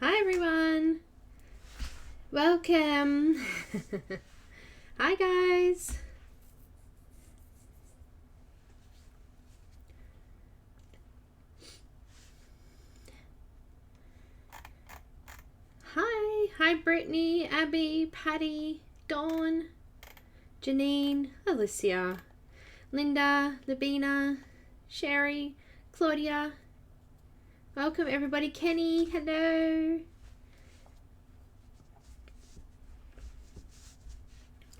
Hi everyone, welcome. Hi guys. Hi Brittany, Abby, Patty, Dawn, Janine, Alicia, Linda, Labina, Sherry, Claudia. Welcome everybody. Kenny, hello.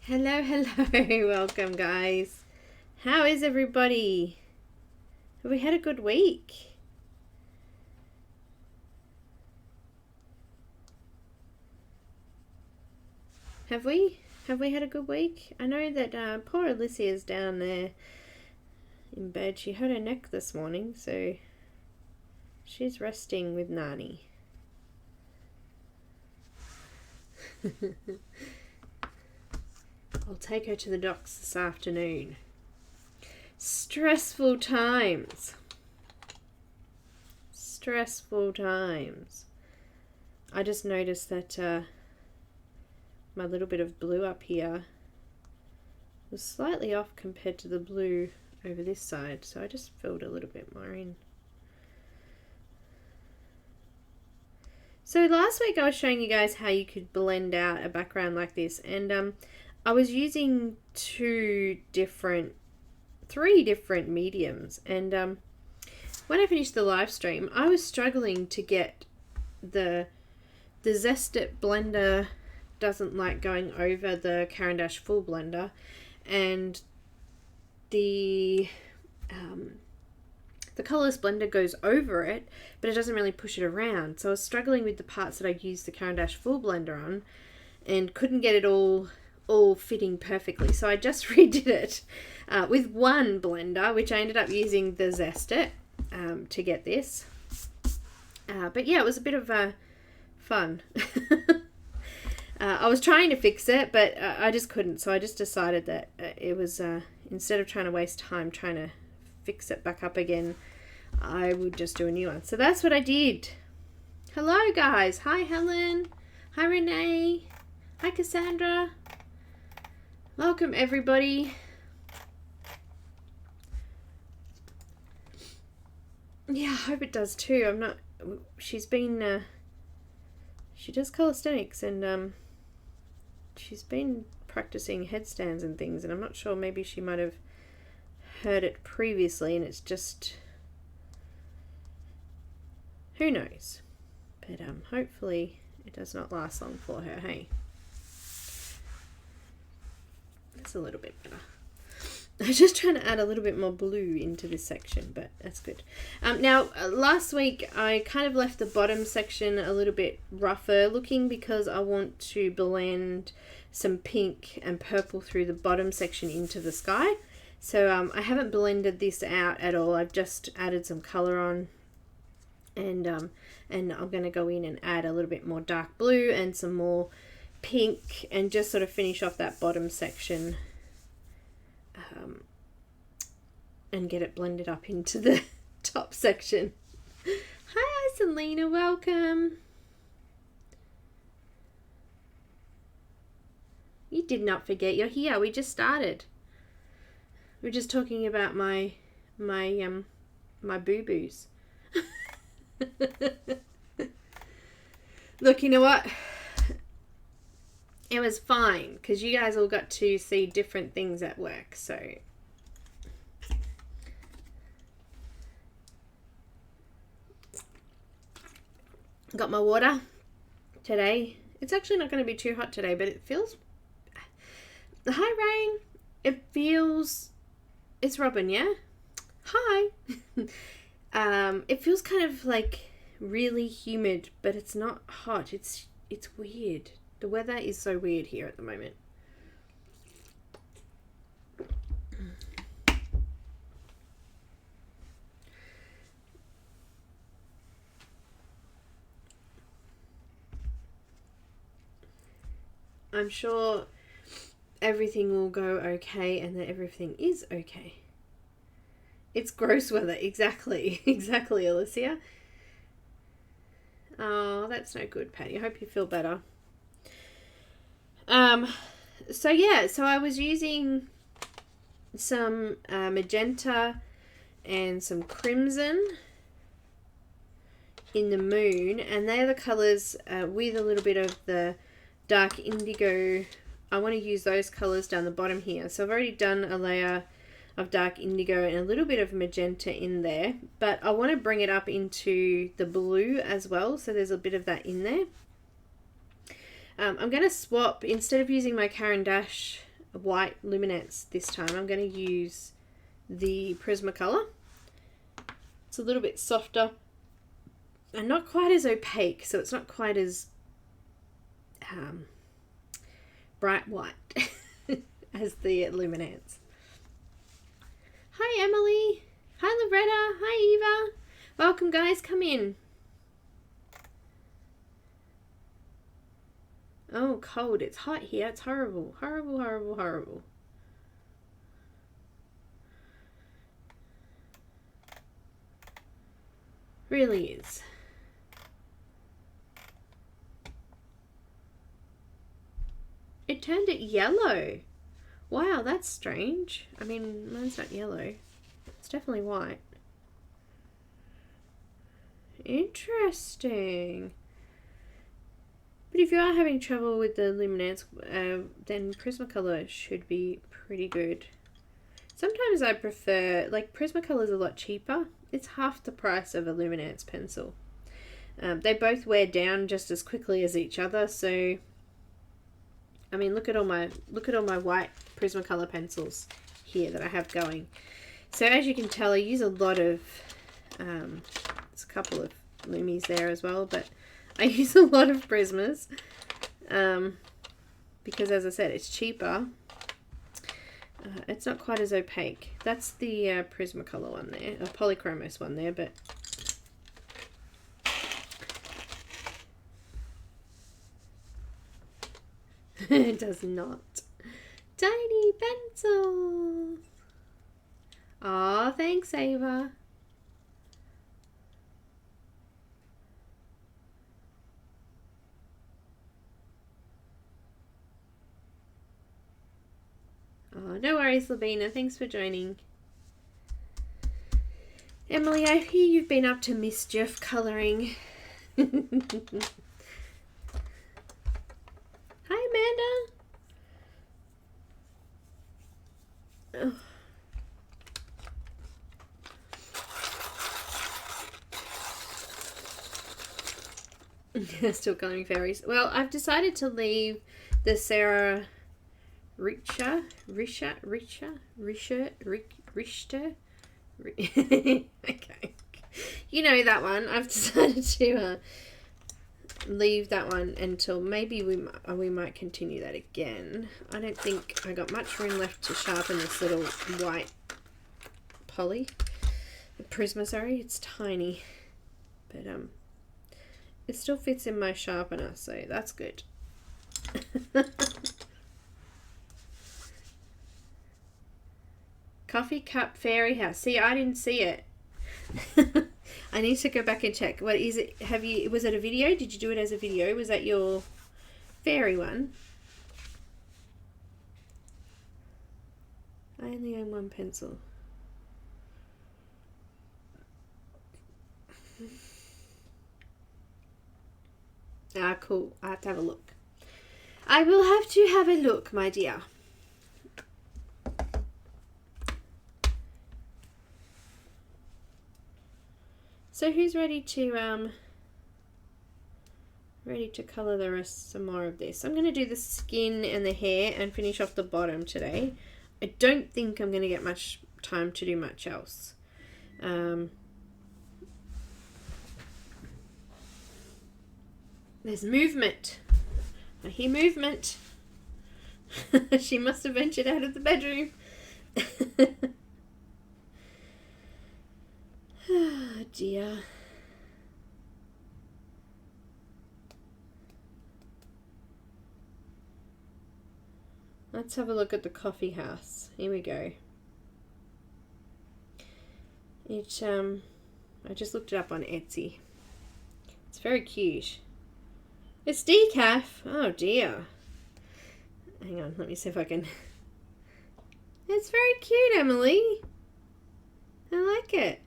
Hello. Welcome guys. How is everybody? Have we had a good week? Have we had a good week? I know that poor Alicia's down there in bed. She hurt her neck this morning, so she's resting with Nani. I'll take her to the docks this afternoon. Stressful times. I just noticed that my little bit of blue up here was slightly off compared to the blue over this side, so I just filled a little bit more in. So last week I was showing you guys how you could blend out a background like this, and I was using three different mediums, and when I finished the live stream I was struggling to get the Zest It blender doesn't like going over the Caran full blender, and the colorless blender goes over it, but it doesn't really push it around. So I was struggling with the parts that I used the Caran full blender on and couldn't get it all fitting perfectly. So I just redid it with one blender, which I ended up using the Zest It to get this. But yeah, it was a bit of fun. I was trying to fix it, but I just couldn't. So I just decided that it was, instead of trying to waste time trying to fix it back up again, I would just do a new one. So that's what I did. Hello guys. Hi Helen. Hi Renee. Hi Cassandra. Welcome everybody. Yeah, I hope it does too. She's been, she does calisthenics, and she's been practicing headstands and things, and I'm not sure, maybe she might have heard it previously and it's just, who knows, but hopefully it does not last long for her. Hey, that's a little bit better. I was just trying to add a little bit more blue into this section, but that's good. Now, last week I kind of left the bottom section a little bit rougher looking because I want to blend some pink and purple through the bottom section into the sky. So I haven't blended this out at all. I've just added some color on, and I'm going to go in and add a little bit more dark blue and some more pink and just sort of finish off that bottom section. And get it blended up into the top section. Hi Iselina, welcome. You did not forget you're here. We just started. We're just talking about my boo-boos. Look, you know what? It was fine because you guys all got to see different things at work, so got my water today. It's actually not going to be too hot today, but it feels, hi Rain, it's Robin, yeah, hi. It feels kind of like really humid, but it's not hot. It's weird. The weather is so weird here at the moment. I'm sure everything will go okay and that everything is okay. It's gross weather. Exactly, Alicia. Oh, that's no good, Patty. I hope you feel better. So yeah, so I was using some magenta and some crimson in the moon, and they're the colours with a little bit of the dark indigo. I want to use those colours down the bottom here. So I've already done a layer of dark indigo and a little bit of magenta in there, but I want to bring it up into the blue as well, so there's a bit of that in there. I'm going to swap, instead of using my Caran Dash white Luminance this time, I'm going to use the Prismacolor. It's a little bit softer and not quite as opaque, so it's not quite as bright white as the Luminance. Hi Emily, hi Loretta, hi Eva. Welcome guys, come in. Oh, cold, it's hot here, it's horrible, horrible, horrible, horrible. Really is. It turned it yellow. Wow, that's strange. I mean, mine's not yellow. It's definitely white. Interesting. But if you are having trouble with the Luminance, then Prismacolor should be pretty good. Sometimes I prefer, like, Prismacolor is a lot cheaper. It's half the price of a Luminance pencil. They both wear down just as quickly as each other, so I mean, look at all my white Prismacolor pencils here that I have going. So as you can tell, I use a lot of there's a couple of Lumies there as well, but I use a lot of Prismas because, as I said, it's cheaper. It's not quite as opaque. That's the Prismacolor one there, a Polychromos one there, but it does not. Tiny pencils. Aw, thanks, Ava. Oh, no worries, Labina. Thanks for joining. Emily, I hear you've been up to mischief colouring. Hi, Amanda. Oh. Still colouring fairies. Well, I've decided to leave the Sarah Richter. Okay. You know that one. I've decided to leave that one until maybe we might continue that again. I don't think I got much room left to sharpen this little white Prisma, sorry. It's tiny. But it still fits in my sharpener, so that's good. Coffee cup fairy house. See, I didn't see it. I need to go back and check. What is it? Was it a video? Did you do it as a video? Was that your fairy one? I only own one pencil. Ah, cool. I have to have a look. I will have to have a look, my dear. So who's ready to colour the rest some more of this? I'm going to do the skin and the hair and finish off the bottom today. I don't think I'm going to get much time to do much else. There's movement. I hear movement. She must have ventured out of the bedroom. Oh dear. Let's have a look at the coffee house. Here we go. I just looked it up on Etsy. It's very cute. It's decaf. Oh dear. Hang on, let me see if I can. It's very cute, Emily. I like it.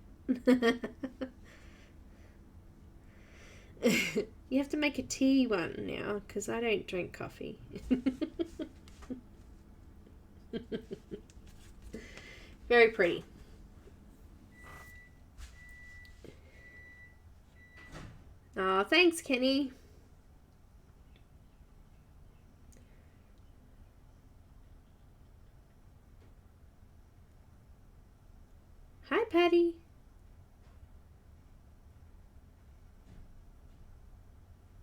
You have to make a tea one now because I don't drink coffee. Very pretty. Oh, thanks, Kenny. Hi, Patty.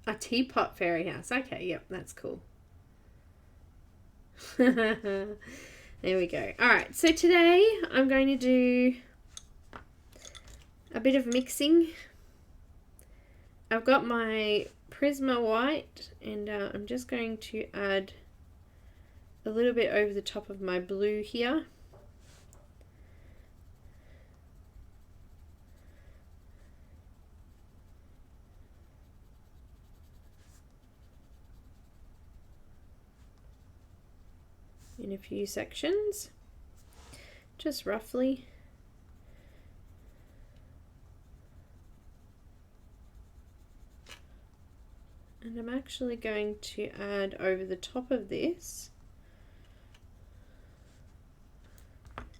A teapot fairy house. Okay, yep, that's cool. There we go. Alright, so today I'm going to do a bit of mixing. I've got my Prisma white and I'm just going to add a little bit over the top of my blue here. In a few sections, just roughly. And I'm actually going to add over the top of this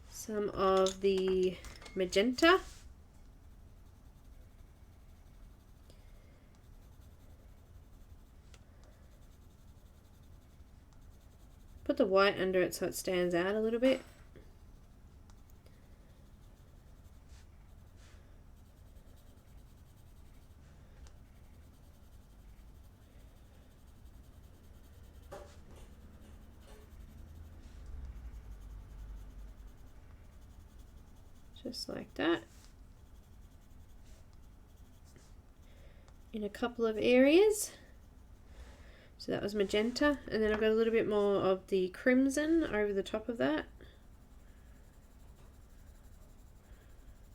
some of the magenta. Put the white under it so it stands out a little bit. Just like that. In a couple of areas. So that was magenta, and then I've got a little bit more of the crimson over the top of that.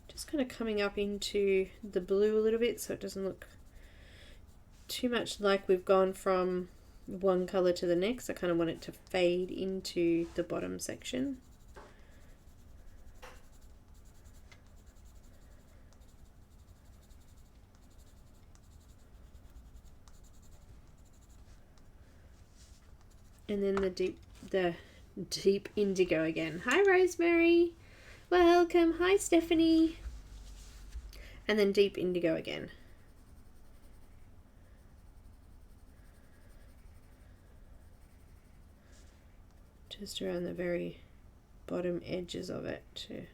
Just kind of coming up into the blue a little bit so it doesn't look too much like we've gone from one colour to the next. I kind of want it to fade into the bottom section. And then the deep indigo again. Hi Rosemary, welcome. Hi Stephanie. And then deep indigo again. Just around the very bottom edges of it too.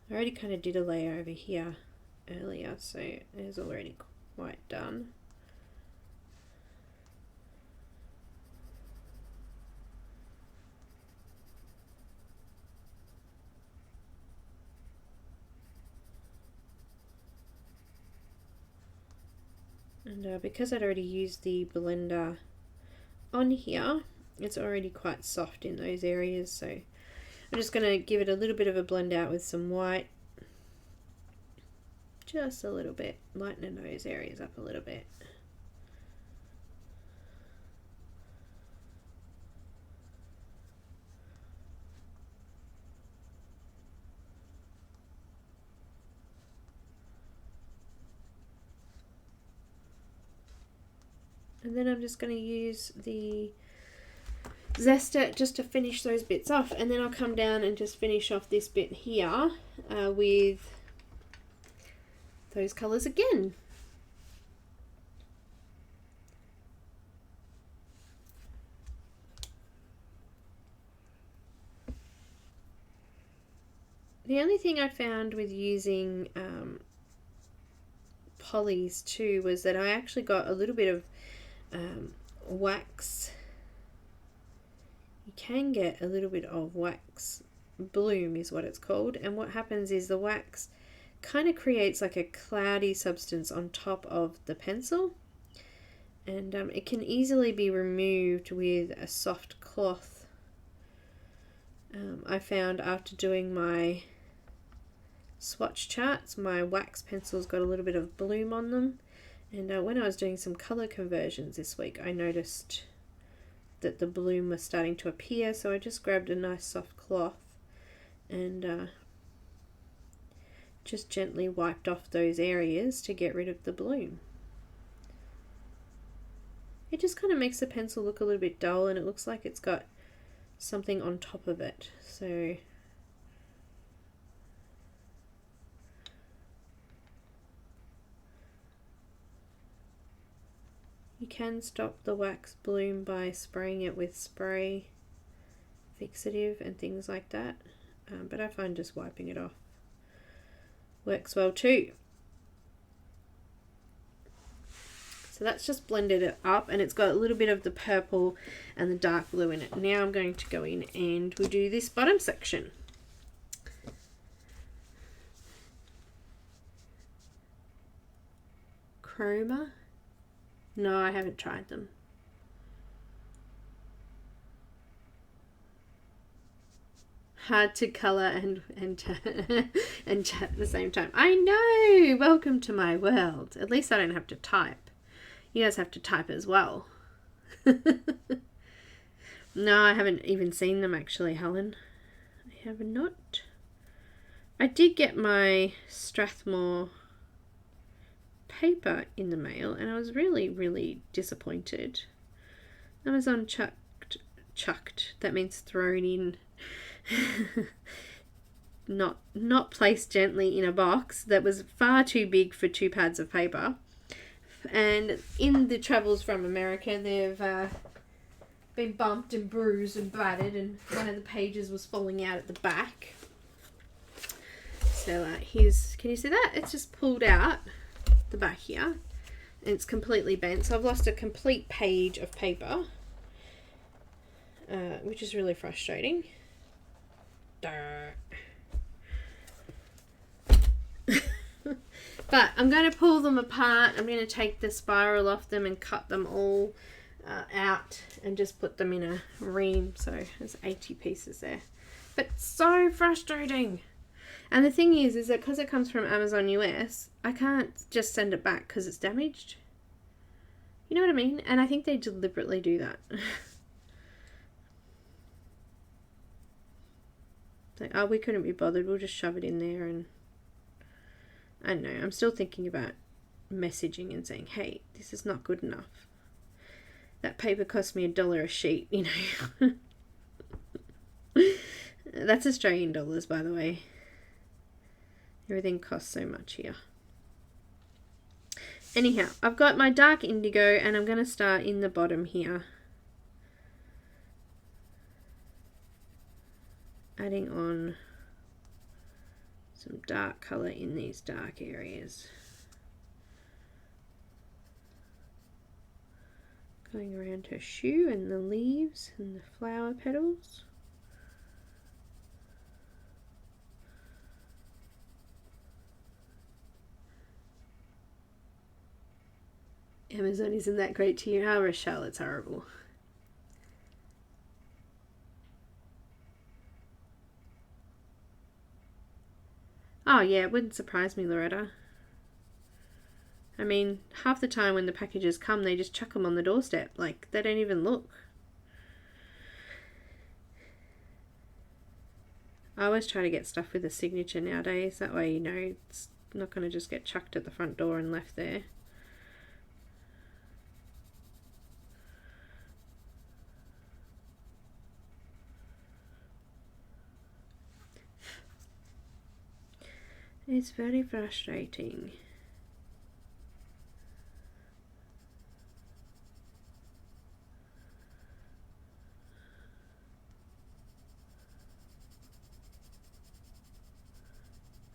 I already kind of did a layer over here earlier, so it's already quite done. And because I'd already used the blender on here, it's already quite soft in those areas, so I'm just going to give it a little bit of a blend out with some white. Just a little bit, lightening those areas up a little bit. And then I'm just going to use the zester just to finish those bits off, and then I'll come down and just finish off this bit here with those colours again. The only thing I found with using polys too was that I actually got a little bit of wax. You can get a little bit of wax Bloom is what it's called, and what happens is the wax kind of creates like a cloudy substance on top of the pencil, and it can easily be removed with a soft cloth. I found after doing my swatch charts, my wax pencils got a little bit of bloom on them, and when I was doing some color conversions this week, I noticed that the bloom was starting to appear, so I just grabbed a nice soft cloth and just gently wiped off those areas to get rid of the bloom. It just kind of makes the pencil look a little bit dull, and it looks like it's got something on top of it. So you can stop the wax bloom by spraying it with spray fixative and things like that, but I find just wiping it off works well too. So that's just blended it up, and it's got a little bit of the purple and the dark blue in it. Now I'm going to go in and we'll do this bottom section. Chroma? No, I haven't tried them. Hard to colour and chat at the same time. I know! Welcome to my world. At least I don't have to type. You guys have to type as well. No, I haven't even seen them actually, Helen. I have not. I did get my Strathmore paper in the mail, and I was really, really disappointed. Amazon chucked. That means thrown in. not placed gently in a box that was far too big for 2 pads of paper. And in the travels from America, they've been bumped and bruised and battered, and one of the pages was falling out at the back. So here's, can you see that? It's just pulled out the back here, and it's completely bent. So I've lost a complete page of paper, which is really frustrating. But I'm going to pull them apart. I'm going to take the spiral off them and cut them all out and just put them in a ream. So there's 80 pieces there. But so frustrating. And the thing is that because it comes from Amazon US, I can't just send it back because it's damaged. You know what I mean? And I think they deliberately do that. Like, oh, we couldn't be bothered. We'll just shove it in there. And I don't know. I'm still thinking about messaging and saying, hey, this is not good enough. That paper cost me $1 a sheet, you know. That's Australian dollars, by the way. Everything costs so much here. Anyhow, I've got my dark indigo, and I'm going to start in the bottom here. Adding on some dark colour in these dark areas. Going around her shoe and the leaves and the flower petals. Amazon isn't that great to you. Oh, Rochelle, it's horrible. Oh yeah, it wouldn't surprise me, Loretta. I mean, half the time when the packages come, they just chuck them on the doorstep. Like, they don't even look. I always try to get stuff with a signature nowadays. That way, you know, it's not going to just get chucked at the front door and left there. It's very frustrating.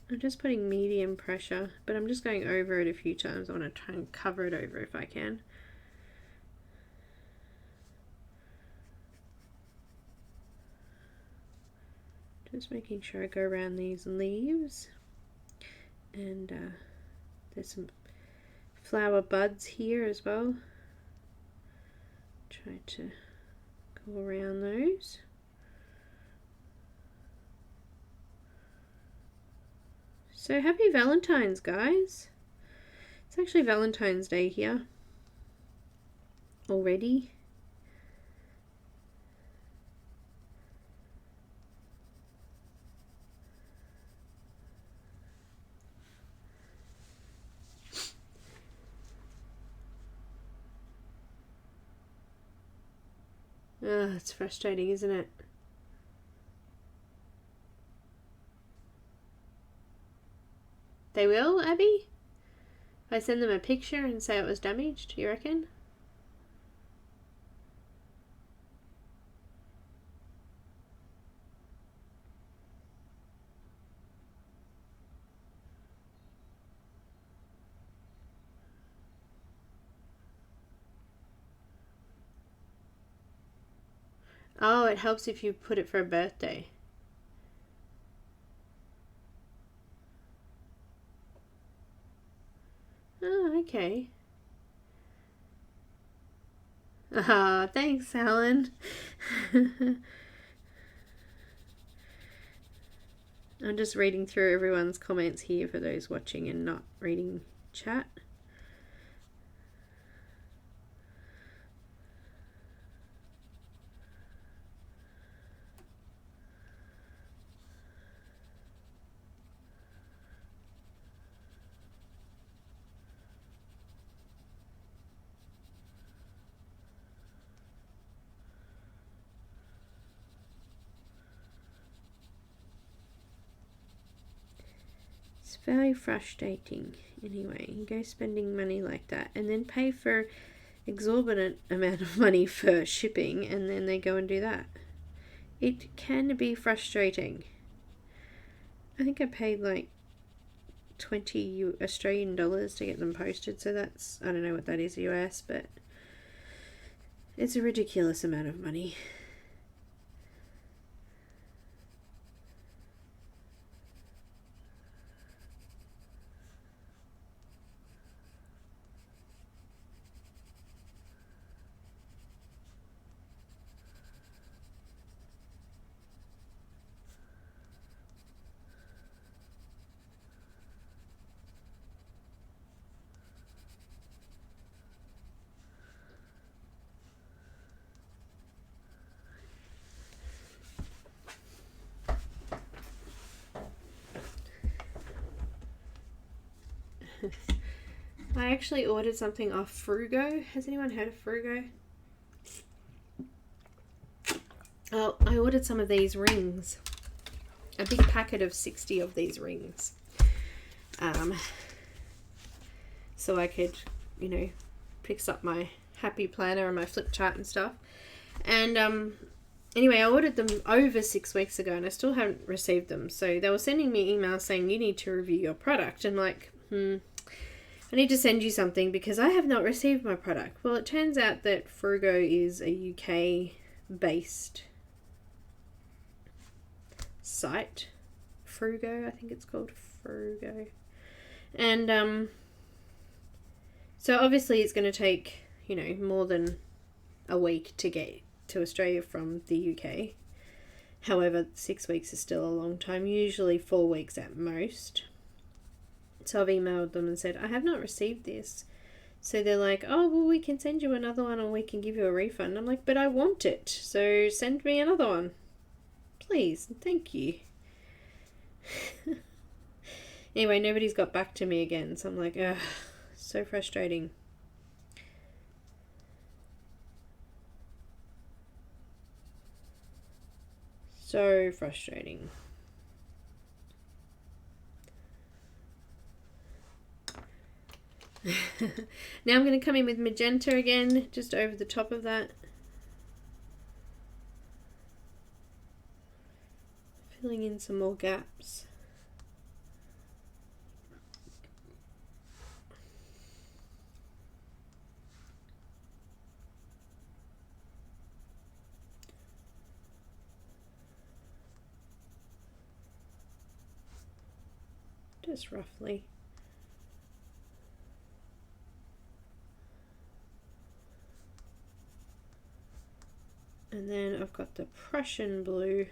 I'm just putting medium pressure, but I'm just going over it a few times. I want to try and cover it over if I can. Just making sure I go around these leaves. And there's some flower buds here as well. Try to go around those. So happy Valentine's, guys. It's actually Valentine's Day here already. Oh, it's frustrating, isn't it? They will, Abby? If I send them a picture and say it was damaged, you reckon? Oh, it helps if you put it for a birthday. Oh, okay. Ah, thanks, Alan. I'm just reading through everyone's comments here for those watching and not reading chat. It's very frustrating. Anyway, you go spending money like that and then pay for exorbitant amount of money for shipping, and then they go and do that. It can be frustrating. I think I paid like 20 Australian dollars to get them posted, so that's, I don't know what that is US, but it's a ridiculous amount of money. I actually ordered something off Frugo. Has anyone heard of Frugo? Oh, I ordered some of these rings. A big packet of 60 of these rings. So I could, you know, fix up my happy planner and my flip chart and stuff. And anyway, I ordered them over 6 weeks ago and I still haven't received them. So they were sending me emails saying you need to review your product. And like, I need to send you something because I have not received my product. Well, it turns out that Frugo is a UK based site. Frugo, I think it's called Frugo. And so obviously it's going to take, you know, more than a week to get to Australia from the UK. However, 6 weeks is still a long time, usually 4 weeks at most. So I've emailed them and said, I have not received this. So they're like, oh, well, we can send you another one or we can give you a refund. I'm like, but I want it. So send me another one. Please. Thank you. Anyway, nobody's got back to me again. So I'm like, ugh, so frustrating. So frustrating. Now I'm going to come in with magenta again, just over the top of that. Filling in some more gaps. just roughly. And then I've got the Prussian blue.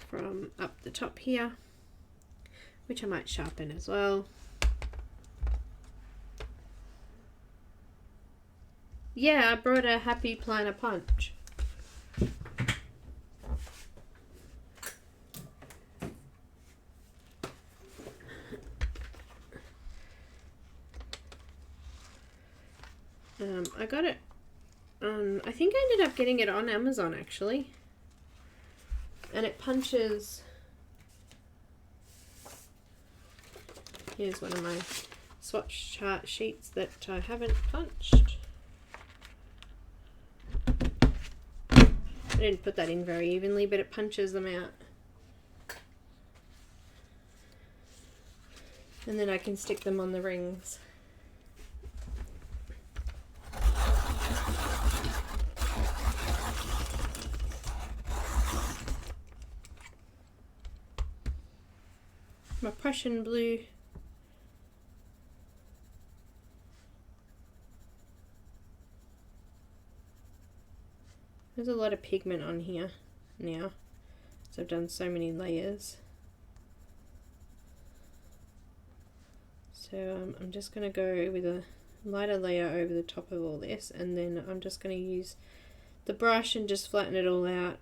From up the top here, which I might sharpen as well. Yeah, I brought a Happy Planner punch. I got it on, I think I ended up getting it on Amazon actually. And it punches, here's one of my swatch chart sheets that I haven't punched. I didn't put that in very evenly, but it punches them out. And then I can stick them on the rings. My Prussian blue. There's a lot of pigment on here now, so I've done so many layers. So I'm just going to go with a lighter layer over the top of all this, and then I'm just going to use the brush and just flatten it all out.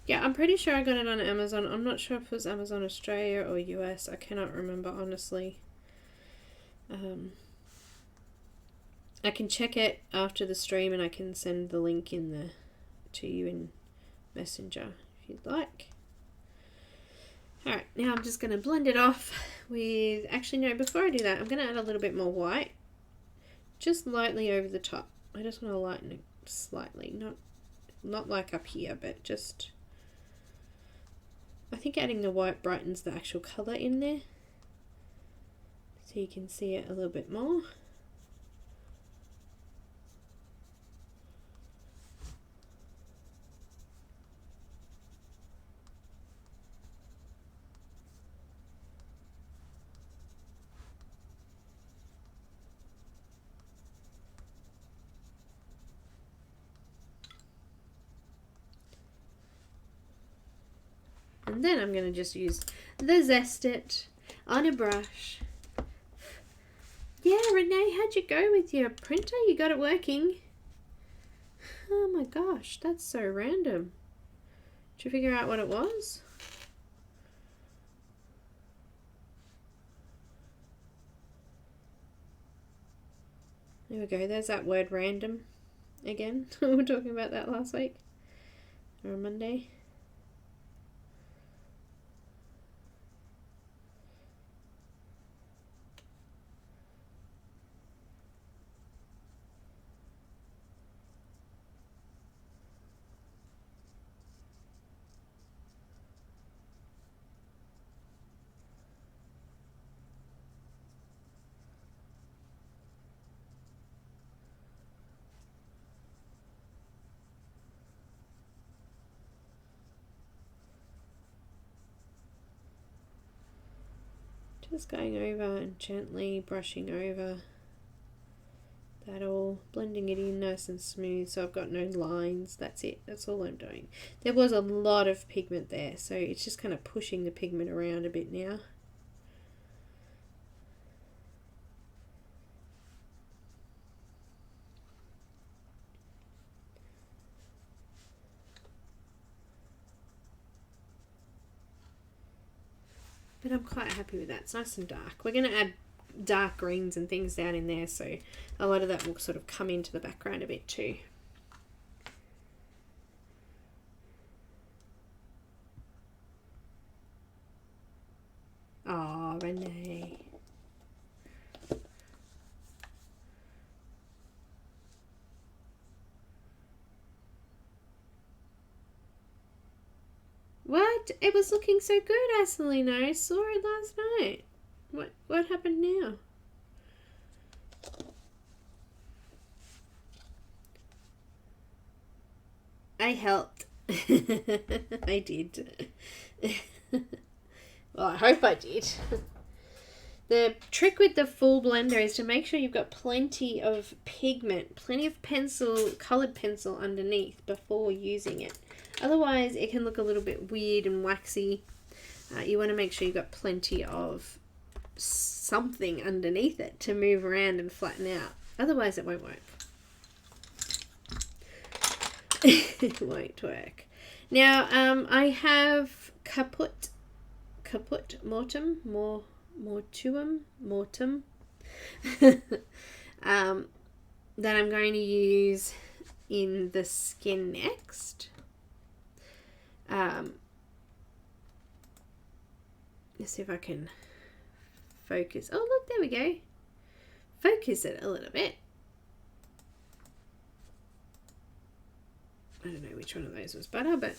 Yeah, I'm pretty sure I got it on Amazon. I'm not sure if it was Amazon Australia or US. I cannot remember, honestly. I can check it after the stream and I can send the link to you in Messenger if you'd like. Alright, now I'm just going to blend it off with... Actually, no, before I do that, I'm going to add a little bit more white. Just lightly over the top. I just want to lighten it slightly. Not like up here, but just... I think adding the white brightens the actual colour in there, so you can see it a little bit more. And then I'm going to just use the Zest It on a brush. Yeah, Renee, how'd you go with your printer? You got it working? Oh my gosh, that's so random. Did you figure out what it was? There we go, there's that word random again. We were talking about that last week, or on Monday. Just going over and gently brushing over that, all blending it in nice and smooth so I've got no lines. That's it, that's all I'm doing. There was a lot of pigment there, so it's just kind of pushing the pigment around a bit now. But I'm quite happy with that. It's nice and dark. We're going to add dark greens and things down in there, so a lot of that will sort of come into the background a bit too. Oh, Renee. What? It was looking so good, Isolina. I saw it last night. What happened now? I helped. I did. Well, I hope I did. The trick with the full blender is to make sure you've got plenty of pigment, plenty of pencil, coloured pencil underneath before using it. Otherwise, it can look a little bit weird and waxy. You want to make sure you've got plenty of something underneath it to move around and flatten out. Otherwise, it won't work. It won't work. Now, I have Caput Mortem, Mortuum, that I'm going to use in the skin next. Let's see if I can focus. Oh, look, there we go. Focus it a little bit. I don't know which one of those was better, but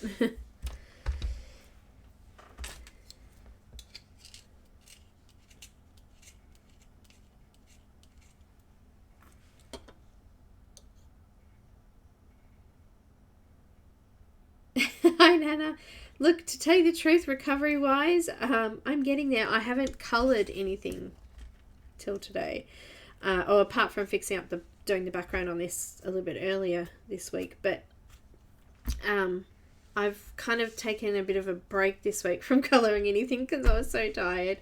hi, Nana. Look, to tell you the truth, recovery-wise, I'm getting there. I haven't coloured anything till today, or apart from fixing up doing the background on this a little bit earlier this week. But I've kind of taken a bit of a break this week from colouring anything because I was so tired.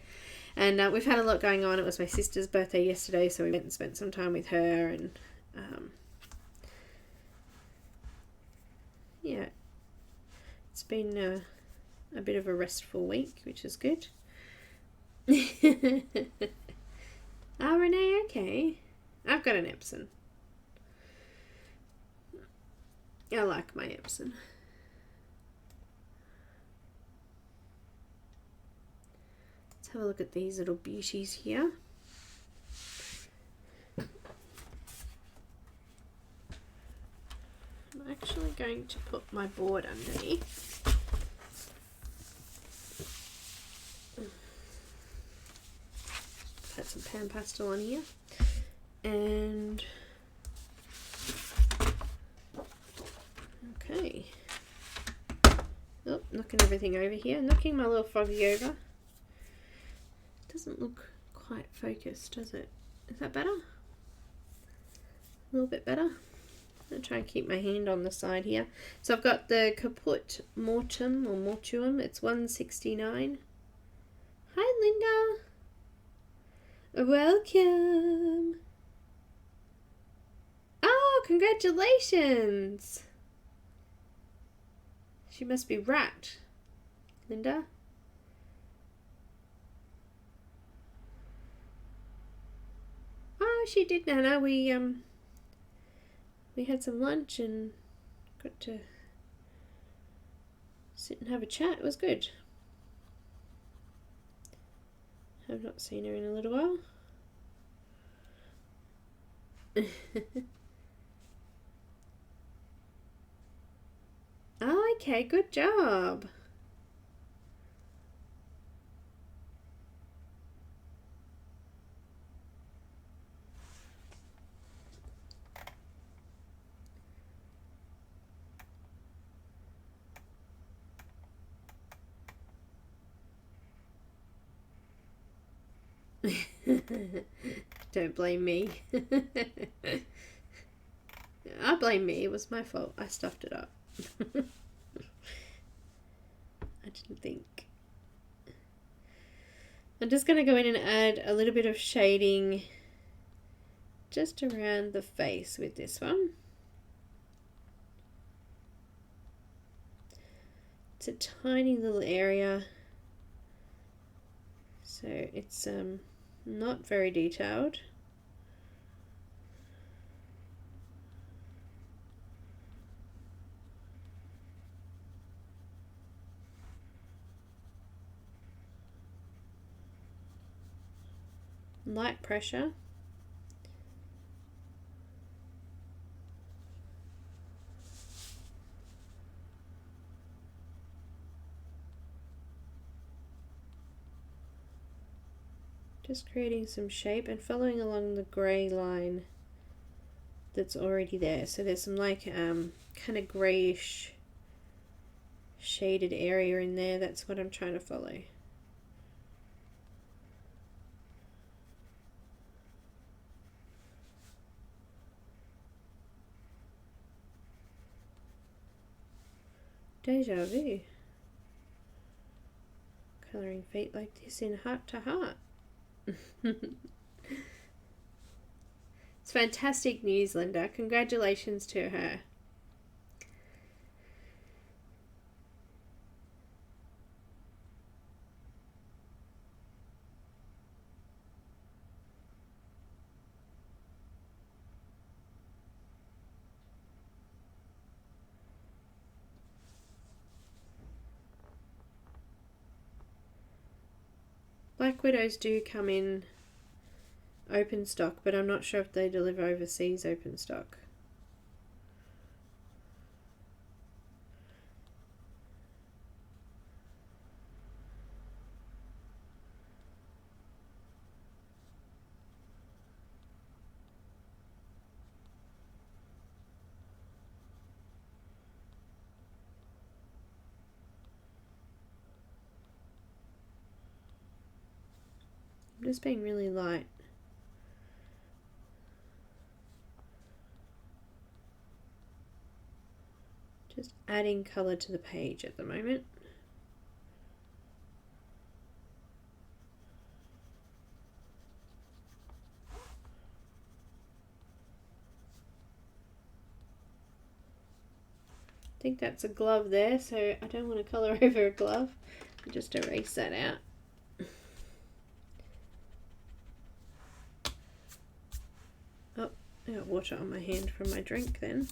And we've had a lot going on. It was my sister's birthday yesterday, so we went and spent some time with her. And yeah. It's been a bit of a restful week, which is good. Oh, Renee, okay. I've got an Epson. I like my Epson. Let's have a look at these little beauties here. I'm actually going to put my board underneath. Put some pan pastel on here. And okay. Oh, knocking everything over here. Knocking my little foggy over. Doesn't look quite focused, does it? Is that better? A little bit better. I'll try and keep my hand on the side here. So I've got the Caput Mortem or Mortuum. It's $1.69. Hi, Linda. Welcome. Oh, congratulations. She must be wrapped. Linda. Oh, she did, Nana. We had some lunch and got to sit and have a chat. It was good. I've not seen her in a little while. Oh, okay, good job. Don't blame me. I blame me. It was my fault. I stuffed it up. I didn't think. I'm just going to go in and add a little bit of shading just around the face with this one. It's a tiny little area. So it's not very detailed. Light pressure. Just creating some shape and following along the grey line that's already there. So there's some like kind of greyish shaded area in there. That's what I'm trying to follow. Deja vu. Colouring feet like this in Heart to Heart. It's fantastic news, Linda. Congratulations to her. Black Widows do come in open stock, but I'm not sure if they deliver overseas open stock. I'm just being really light. Just adding colour to the page at the moment. I think that's a glove there, so I don't want to colour over a glove. I'll just erase that out. Oh, I got water on my hand from my drink then.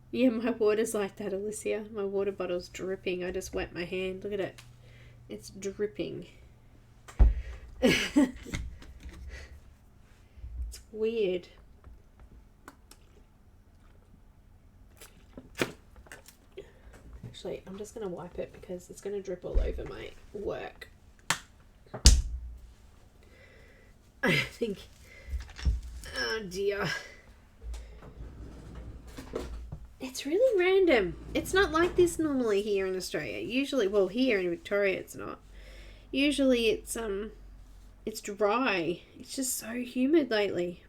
Yeah, my water's like that, Alicia. My water bottle's dripping. I just wet my hand. Look at it. It's dripping. It's weird. Actually, I'm just going to wipe it because it's going to drip all over my work. I think... Oh dear. It's really random. It's not like this normally here in Australia. Usually, well, here in Victoria it's not. Usually it's dry. It's just so humid lately.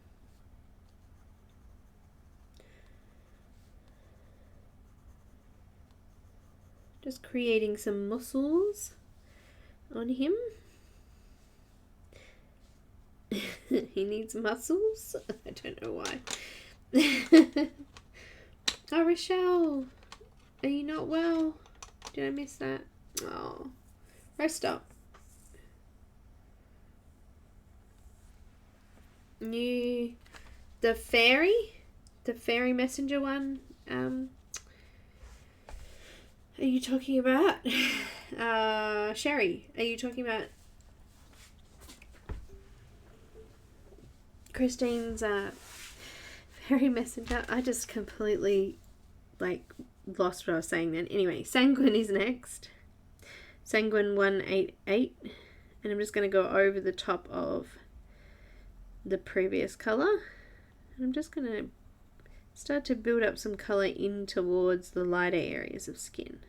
Just creating some muscles on him. He needs muscles. I don't know why. Oh, Rochelle, are you not well? Did I miss that? Oh, rest up. The fairy messenger one. Are you talking about? Sherry, are you talking about Christine's fairy messenger? I just completely lost what I was saying then. Anyway, Sanguine is next. Sanguine 188, and I'm just going to go over the top of the previous colour. And I'm just going to start to build up some colour in towards the lighter areas of skin.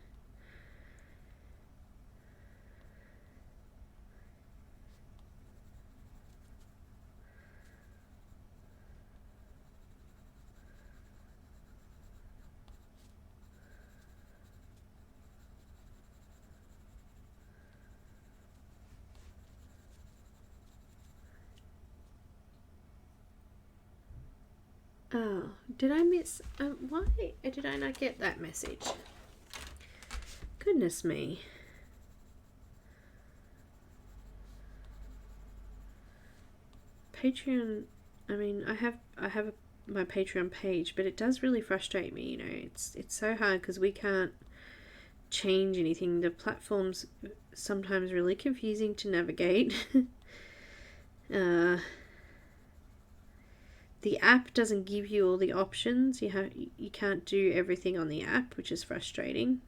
Oh, did I miss? Why did I not get that message? Goodness me. Patreon. I mean, I have my Patreon page, but it does really frustrate me. You know, it's so hard because we can't change anything. The platform's sometimes really confusing to navigate. The app doesn't give you all the options. You can't do everything on the app, which is frustrating.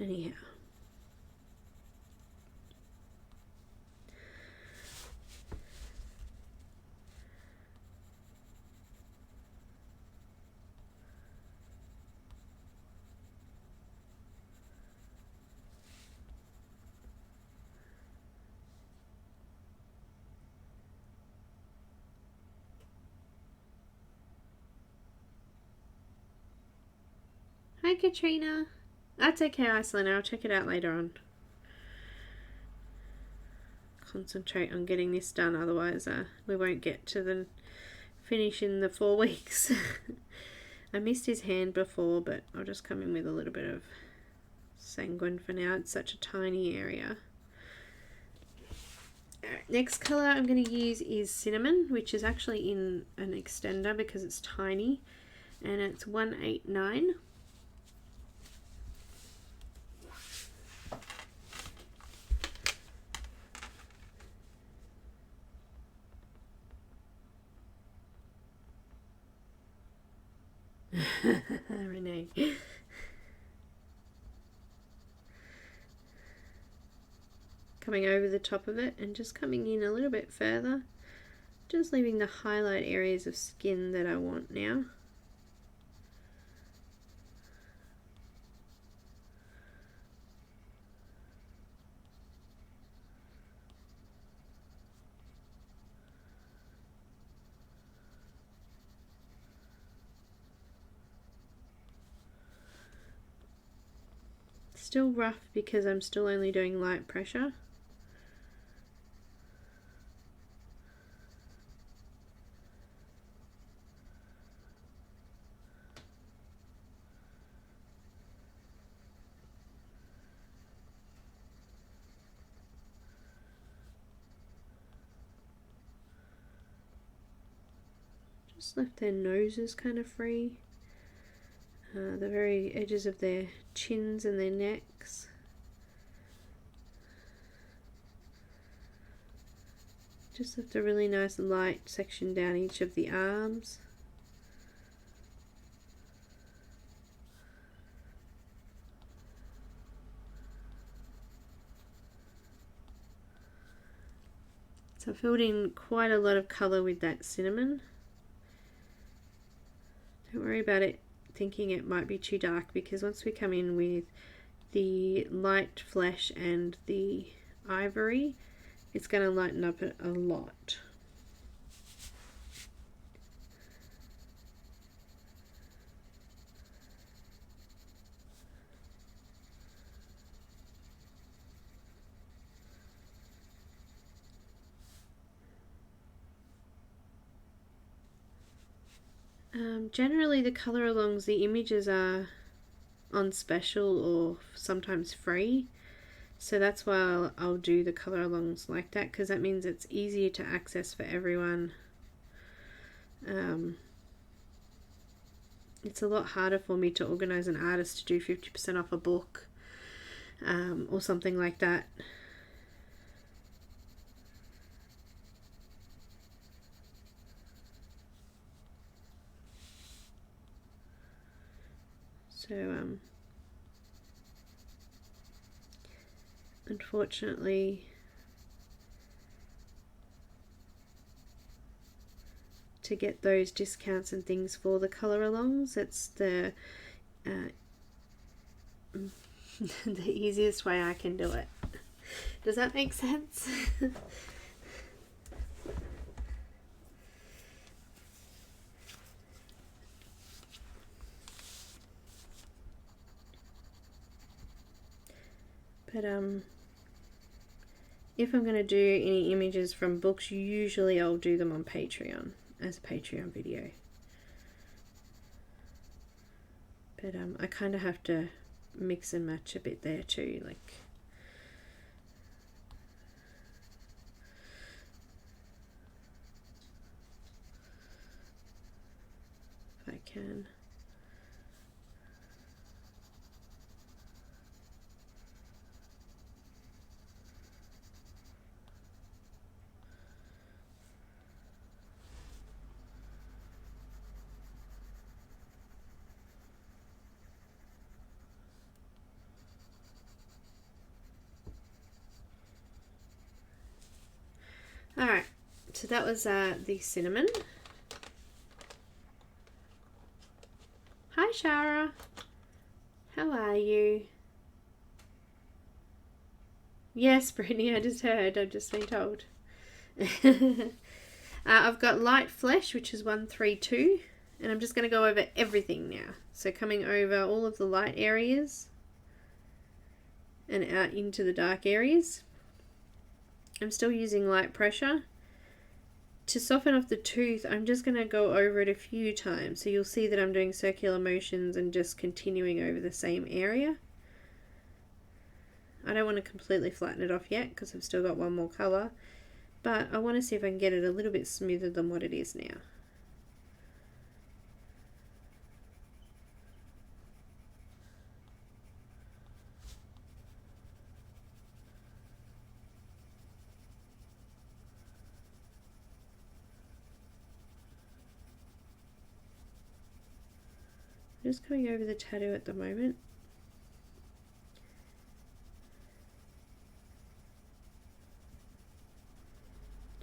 Anyhow. Hi, Katrina. That's okay, Iceland. I'll check it out later on. Concentrate on getting this done, otherwise we won't get to the finish in the 4 weeks. I missed his hand before, but I'll just come in with a little bit of sanguine for now. It's such a tiny area. Alright, next colour I'm going to use is Cinnamon, which is actually in an extender because it's tiny, and it's 189. Renee. Coming over the top of it and just coming in a little bit further, just leaving the highlight areas of skin that I want now. Still rough because I'm still only doing light pressure. Just left their noses kind of free. The very edges of their chins and their necks. Just left a really nice light section down each of the arms. So I filled in quite a lot of colour with that cinnamon. Don't worry about it thinking it might be too dark, because once we come in with the light flesh and the ivory, it's going to lighten up a lot. Generally the colour alongs, the images are on special or sometimes free, so that's why I'll do the colour alongs like that, because that means it's easier to access for everyone. It's a lot harder for me to organise an artist to do 50% off a book or something like that. So unfortunately, to get those discounts and things for the colour alongs, it's the the easiest way I can do it. Does that make sense? But if I'm going to do any images from books, usually I'll do them on Patreon as a Patreon video. But I kind of have to mix and match a bit there too, like if I can. Alright, so that was the cinnamon. Hi Shara, how are you? Yes, Brittany, I just heard, I've just been told. I've got light flesh, which is 132, and I'm just going to go over everything now. So coming over all of the light areas and out into the dark areas. I'm still using light pressure. To soften off the tooth, I'm just going to go over it a few times. So you'll see that I'm doing circular motions and just continuing over the same area. I don't want to completely flatten it off yet because I've still got one more colour. But I want to see if I can get it a little bit smoother than what it is now. Just going over the tattoo at the moment.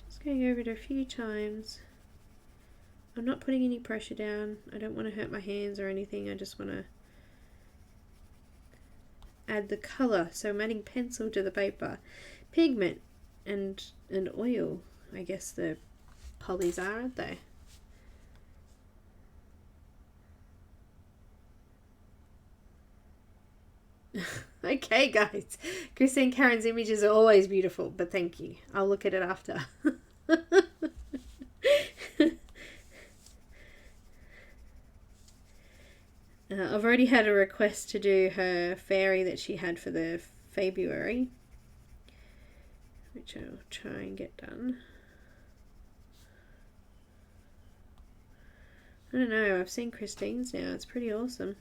Just going over it a few times. I'm not putting any pressure down. I don't want to hurt my hands or anything. I just want to add the colour. So I'm adding pencil to the paper. Pigment and oil. I guess the polys are, aren't they? Okay guys, Christine Caran's images are always beautiful, but thank you. I'll look at it after. I've already had a request to do her fairy that she had for the February, which I'll try and get done. I don't know, I've seen Christine's now, it's pretty awesome.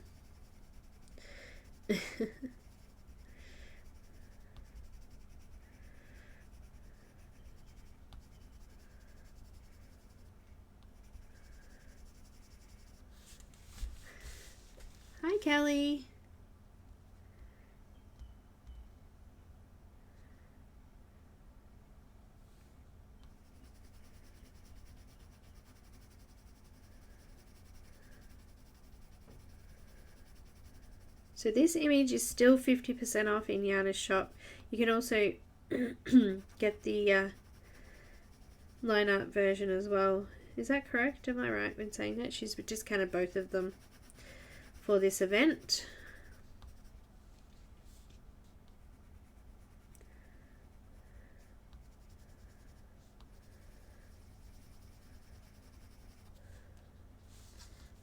Hi Kelly. So this image is still 50% off in Janna's shop. You can also get the line art version as well. Is that correct? Am I right when saying that? She's discounted both of them for this event.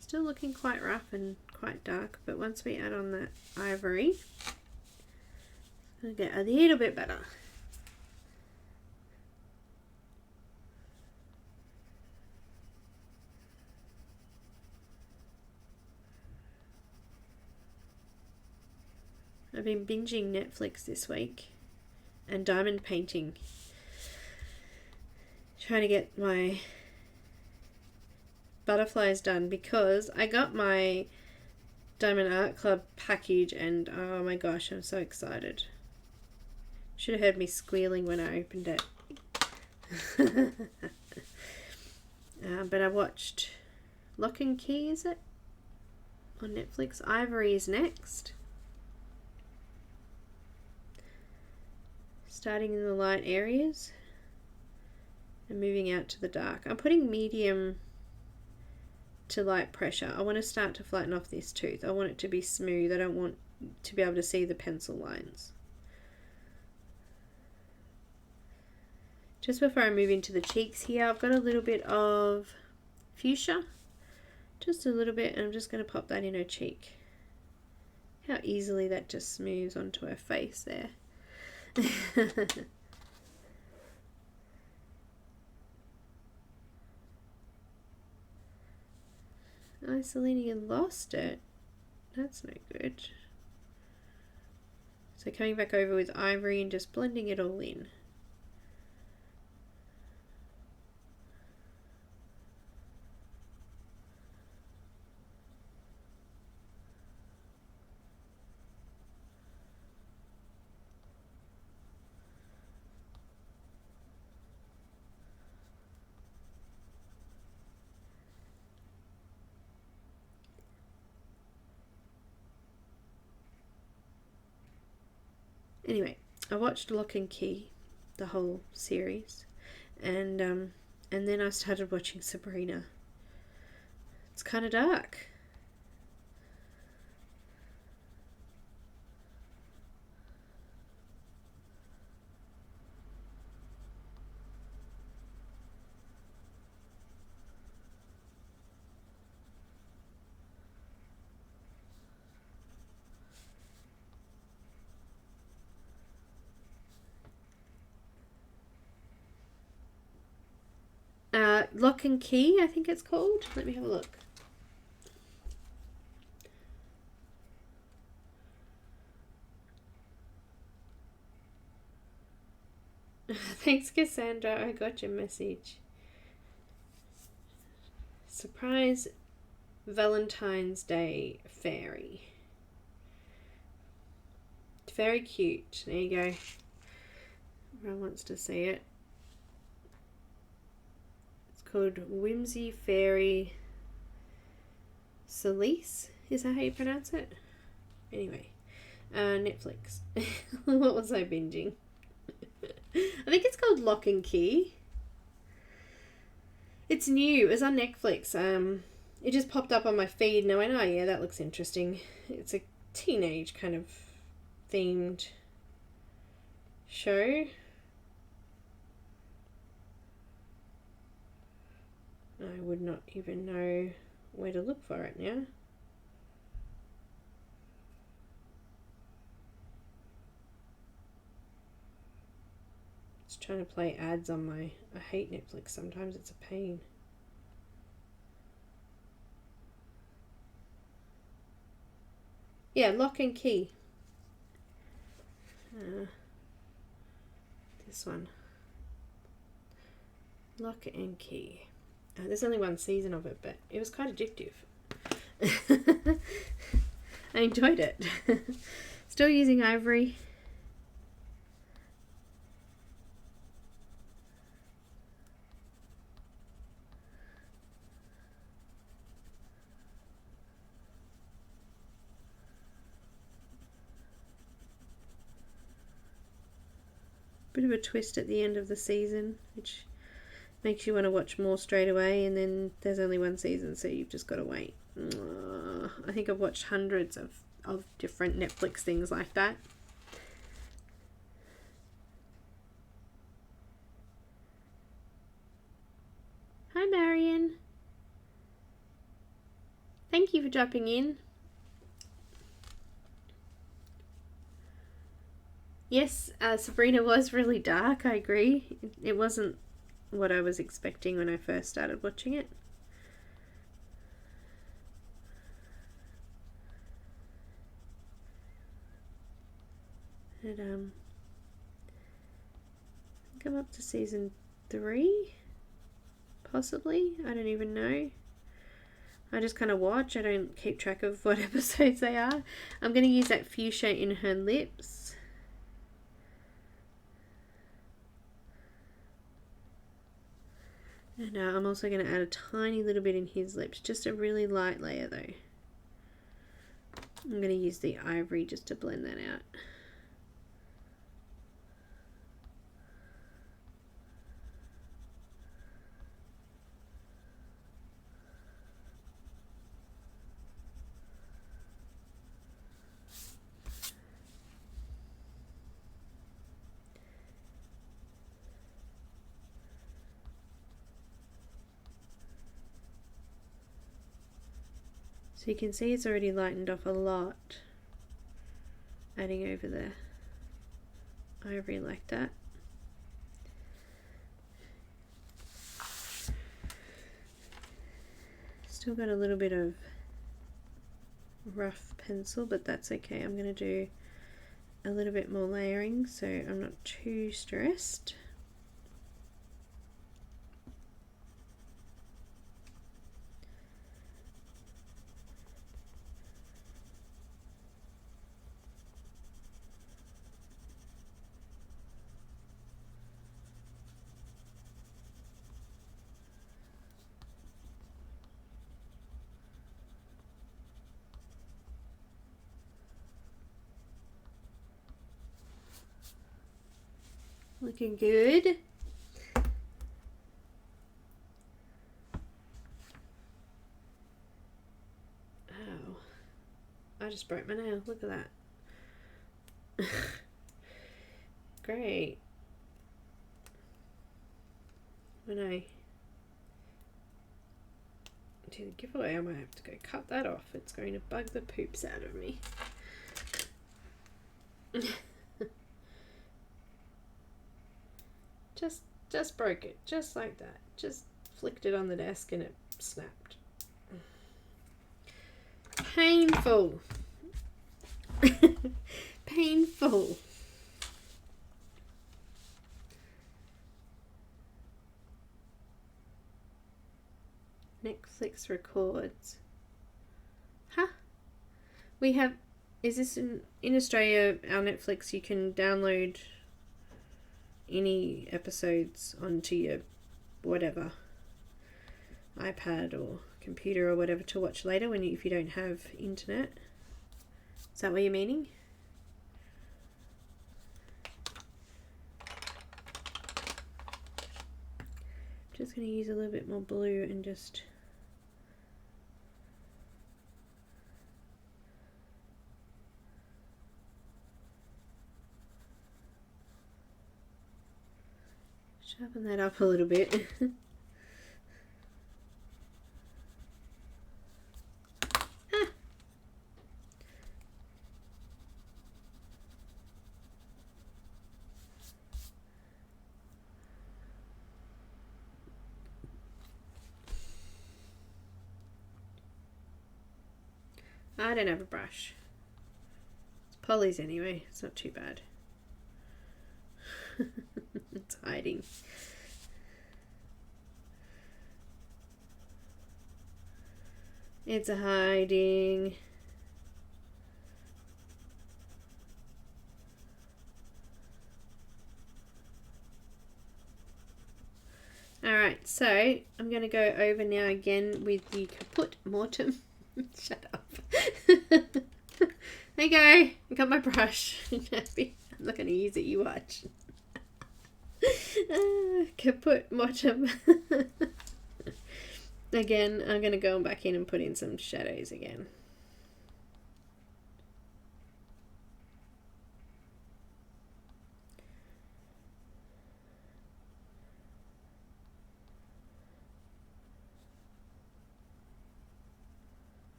Still looking quite rough and quite dark, but once we add on that ivory, it's going to get a little bit better. I've been binging Netflix this week and diamond painting, trying to get my butterflies done because I got my Diamond Art Club package and oh my gosh, I'm so excited. Should have heard me squealing when I opened it. But I watched Lock and Key, is it? On Netflix. Ivory is next. Starting in the light areas and moving out to the dark. I'm putting medium to light pressure. I want to start to flatten off this tooth. I want it to be smooth. I don't want to be able to see the pencil lines. Just before I move into the cheeks here, I've got a little bit of fuchsia. Just a little bit, and I'm just going to pop that in her cheek. How easily that just smooths onto her face there. Oh, Selena, you lost it. That's no good. So coming back over with ivory and just blending it all in. Anyway, I watched Lock and Key, the whole series, and then I started watching Sabrina. It's kind of dark. Lock and Key, I think it's called. Let me have a look. Thanks, Cassandra. I got your message. Surprise Valentine's Day fairy. Very cute. There you go. Everyone wants to see it. Called Whimsy Fairy Celeste. Is that how you pronounce it? Anyway, Netflix. What was I binging? I think it's called Lock and Key. It's new. It's on Netflix. It just popped up on my feed and I went, oh yeah, that looks interesting. It's a teenage kind of themed show. I would not even know where to look for it now. Just trying to play ads on my... I hate Netflix. Sometimes it's a pain. Yeah, Lock and Key. This one. Lock and Key. There's only one season of it, but it was quite addictive. I enjoyed it. Still using ivory. Bit of a twist at the end of the season, which makes you want to watch more straight away, and then there's only one season, so you've just got to wait. I think I've watched hundreds of different Netflix things like that. Hi Marion. Thank you for dropping in. Yes, Sabrina was really dark, I agree. It wasn't what I was expecting when I first started watching it. And I think I'm up to season 3, possibly. I don't even know. I just kind of watch. I don't keep track of what episodes they are. I'm going to use that fuchsia in her lips. And I'm also going to add a tiny little bit in his lips, just a really light layer though. I'm going to use the ivory just to blend that out. So you can see it's already lightened off a lot, adding over the ivory like that. Still got a little bit of rough pencil, but that's okay. I'm going to do a little bit more layering so I'm not too stressed. Looking good. Oh, I just broke my nail. Look at that. Great. When I do the giveaway, I might have to go cut that off. It's going to bug the poops out of me. Just broke it, just like that. Just flicked it on the desk and it snapped. Painful. Painful. Netflix records. Huh? We have, is this in Australia, our Netflix, you can download any episodes onto your whatever iPad or computer or whatever to watch later if you don't have internet. Is that what you're meaning? Just going to use a little bit more blue and just sharpen that up a little bit. I don't have a brush. It's Polly's anyway. It's not too bad. It's hiding. It's hiding. Alright, so I'm going to go over now again with the Caput Mortem. Shut up. There you go. I got my brush. I'm not going to use it, you watch. Caput Mortem. Again, I'm going to go back in and put in some shadows again.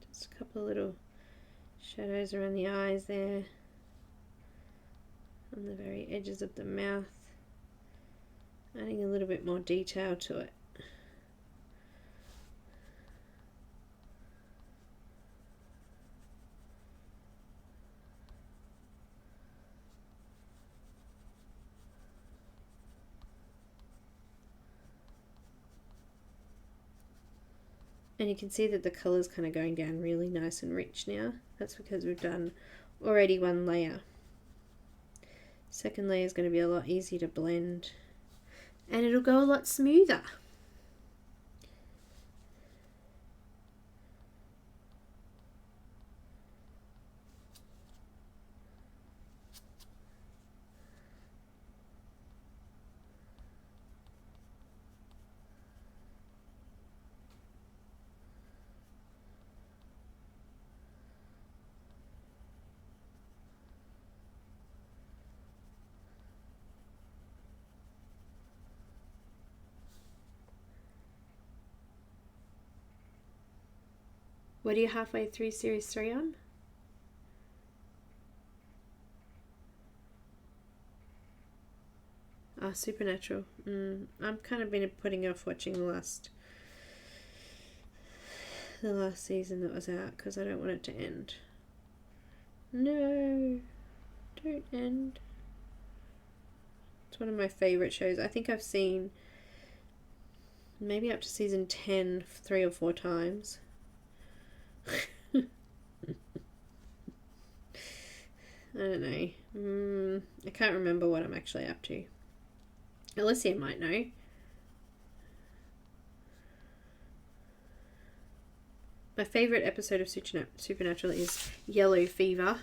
Just a couple of little shadows around the eyes there. On the very edges of the mouth, adding a little bit more detail to it. And you can see that the colour's kind of going down really nice and rich now. That's because we've done already one layer. Second layer is going to be a lot easier to blend and it'll go a lot smoother. What are you halfway through series 3 on? Oh, Supernatural. I've kind of been putting off watching the last season that was out because I don't want it to end. No, don't end. It's one of my favourite shows. I think I've seen maybe up to season 10 3 or 4 times. I don't know. I can't remember what I'm actually up to. Alicia might know. My favourite episode of Supernatural is Yellow Fever.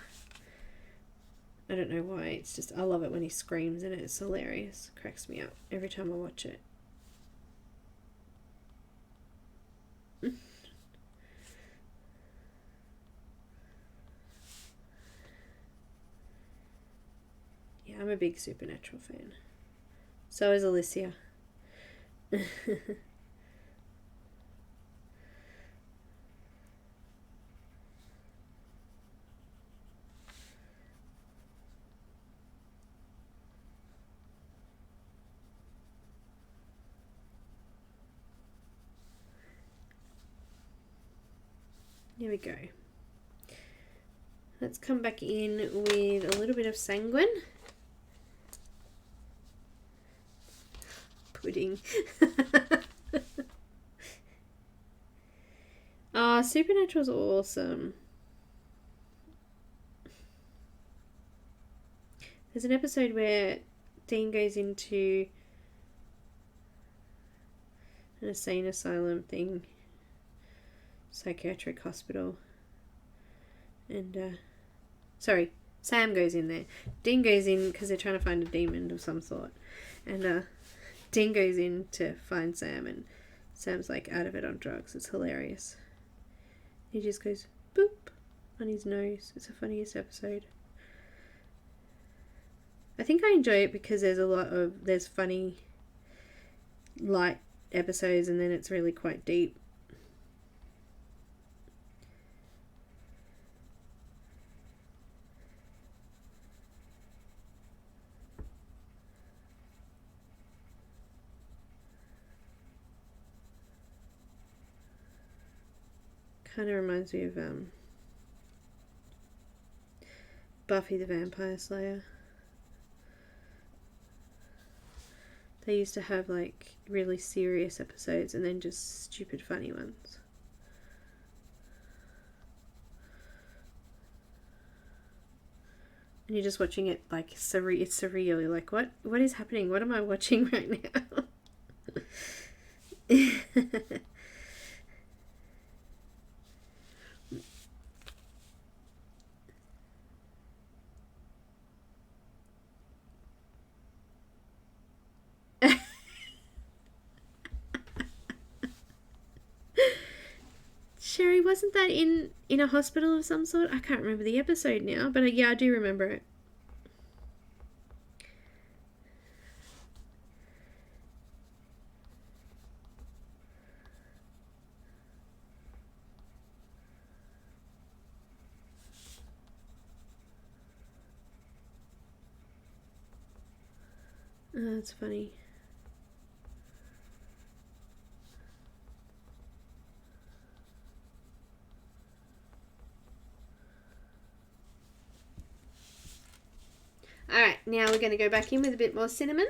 I don't know why. It's just, I love it when he screams in it. It's hilarious. It cracks me up every time I watch it. Yeah, I'm a big Supernatural fan. So is Alicia. Here we go. Let's come back in with a little bit of Sanguine. Pudding. Supernatural's awesome. There's an episode where Dean goes into an insane asylum thing, psychiatric hospital, and sorry, Sam goes in there. Dean goes in because they're trying to find a demon of some sort, and Dean goes in to find Sam, and Sam's like out of it on drugs. It's hilarious. He just goes boop on his nose. It's the funniest episode. I think I enjoy it because there's funny light episodes, and then it's really quite deep. Kind of reminds me of Buffy the Vampire Slayer. They used to have like really serious episodes and then just stupid funny ones. And you're just watching it like it's surreal. You're like, what is happening? What am I watching right now? Sherry, wasn't that in a hospital of some sort? I can't remember the episode now, but yeah, I do remember it. Oh, that's funny. Alright, now we're going to go back in with a bit more cinnamon.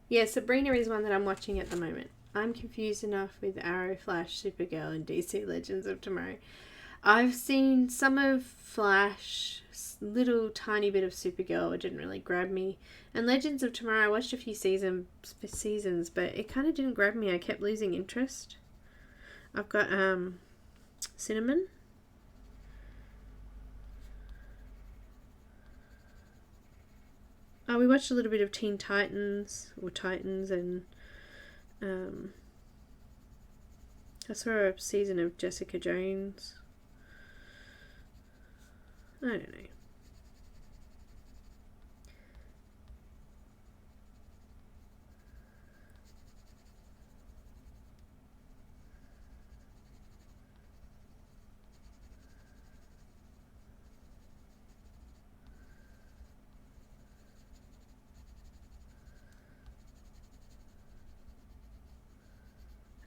Yeah, Sabrina is one that I'm watching at the moment. I'm confused enough with Arrow, Flash, Supergirl, and DC Legends of Tomorrow. I've seen some of Flash, little tiny bit of Supergirl. It didn't really grab me. And Legends of Tomorrow, I watched a few seasons, but it kind of didn't grab me. I kept losing interest. I've got cinnamon. Oh, we watched a little bit of Teen Titans, or Titans, and I saw a season of Jessica Jones. I don't know.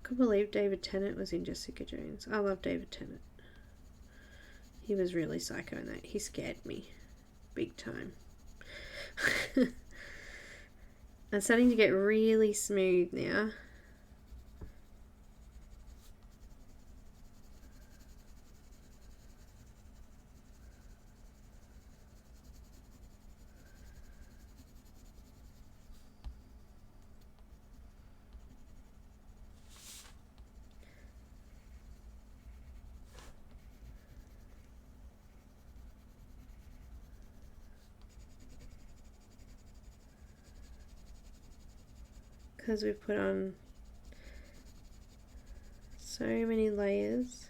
I can't believe David Tennant was in Jessica Jones. I love David Tennant. He was really psycho in that. He scared me. Big time. I'm starting to get really smooth now. Because we've put on so many layers,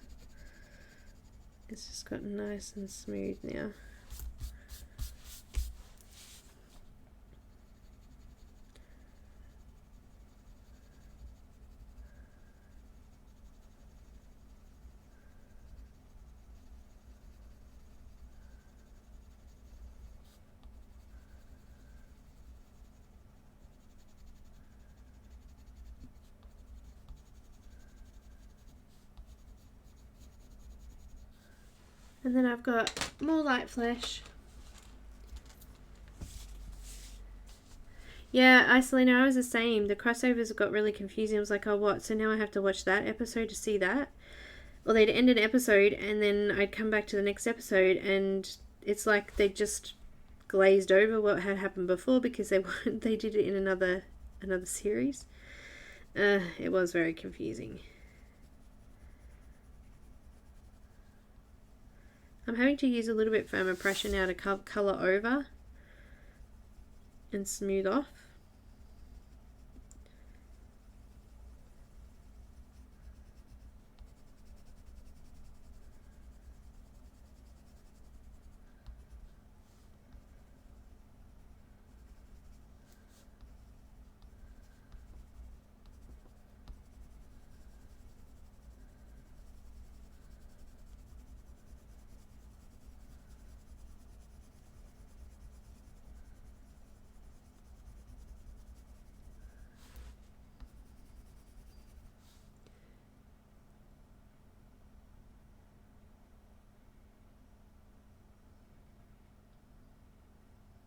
it's just gotten nice and smooth now. And then I've got more light flesh. Yeah, Isolina, I was the same. The crossovers got really confusing. I was like, oh, what? So now I have to watch that episode to see that? Or they'd end an episode and then I'd come back to the next episode and it's like they just glazed over what had happened before because they did it in another series. It was very confusing. I'm having to use a little bit firmer pressure now to colour over and smooth off.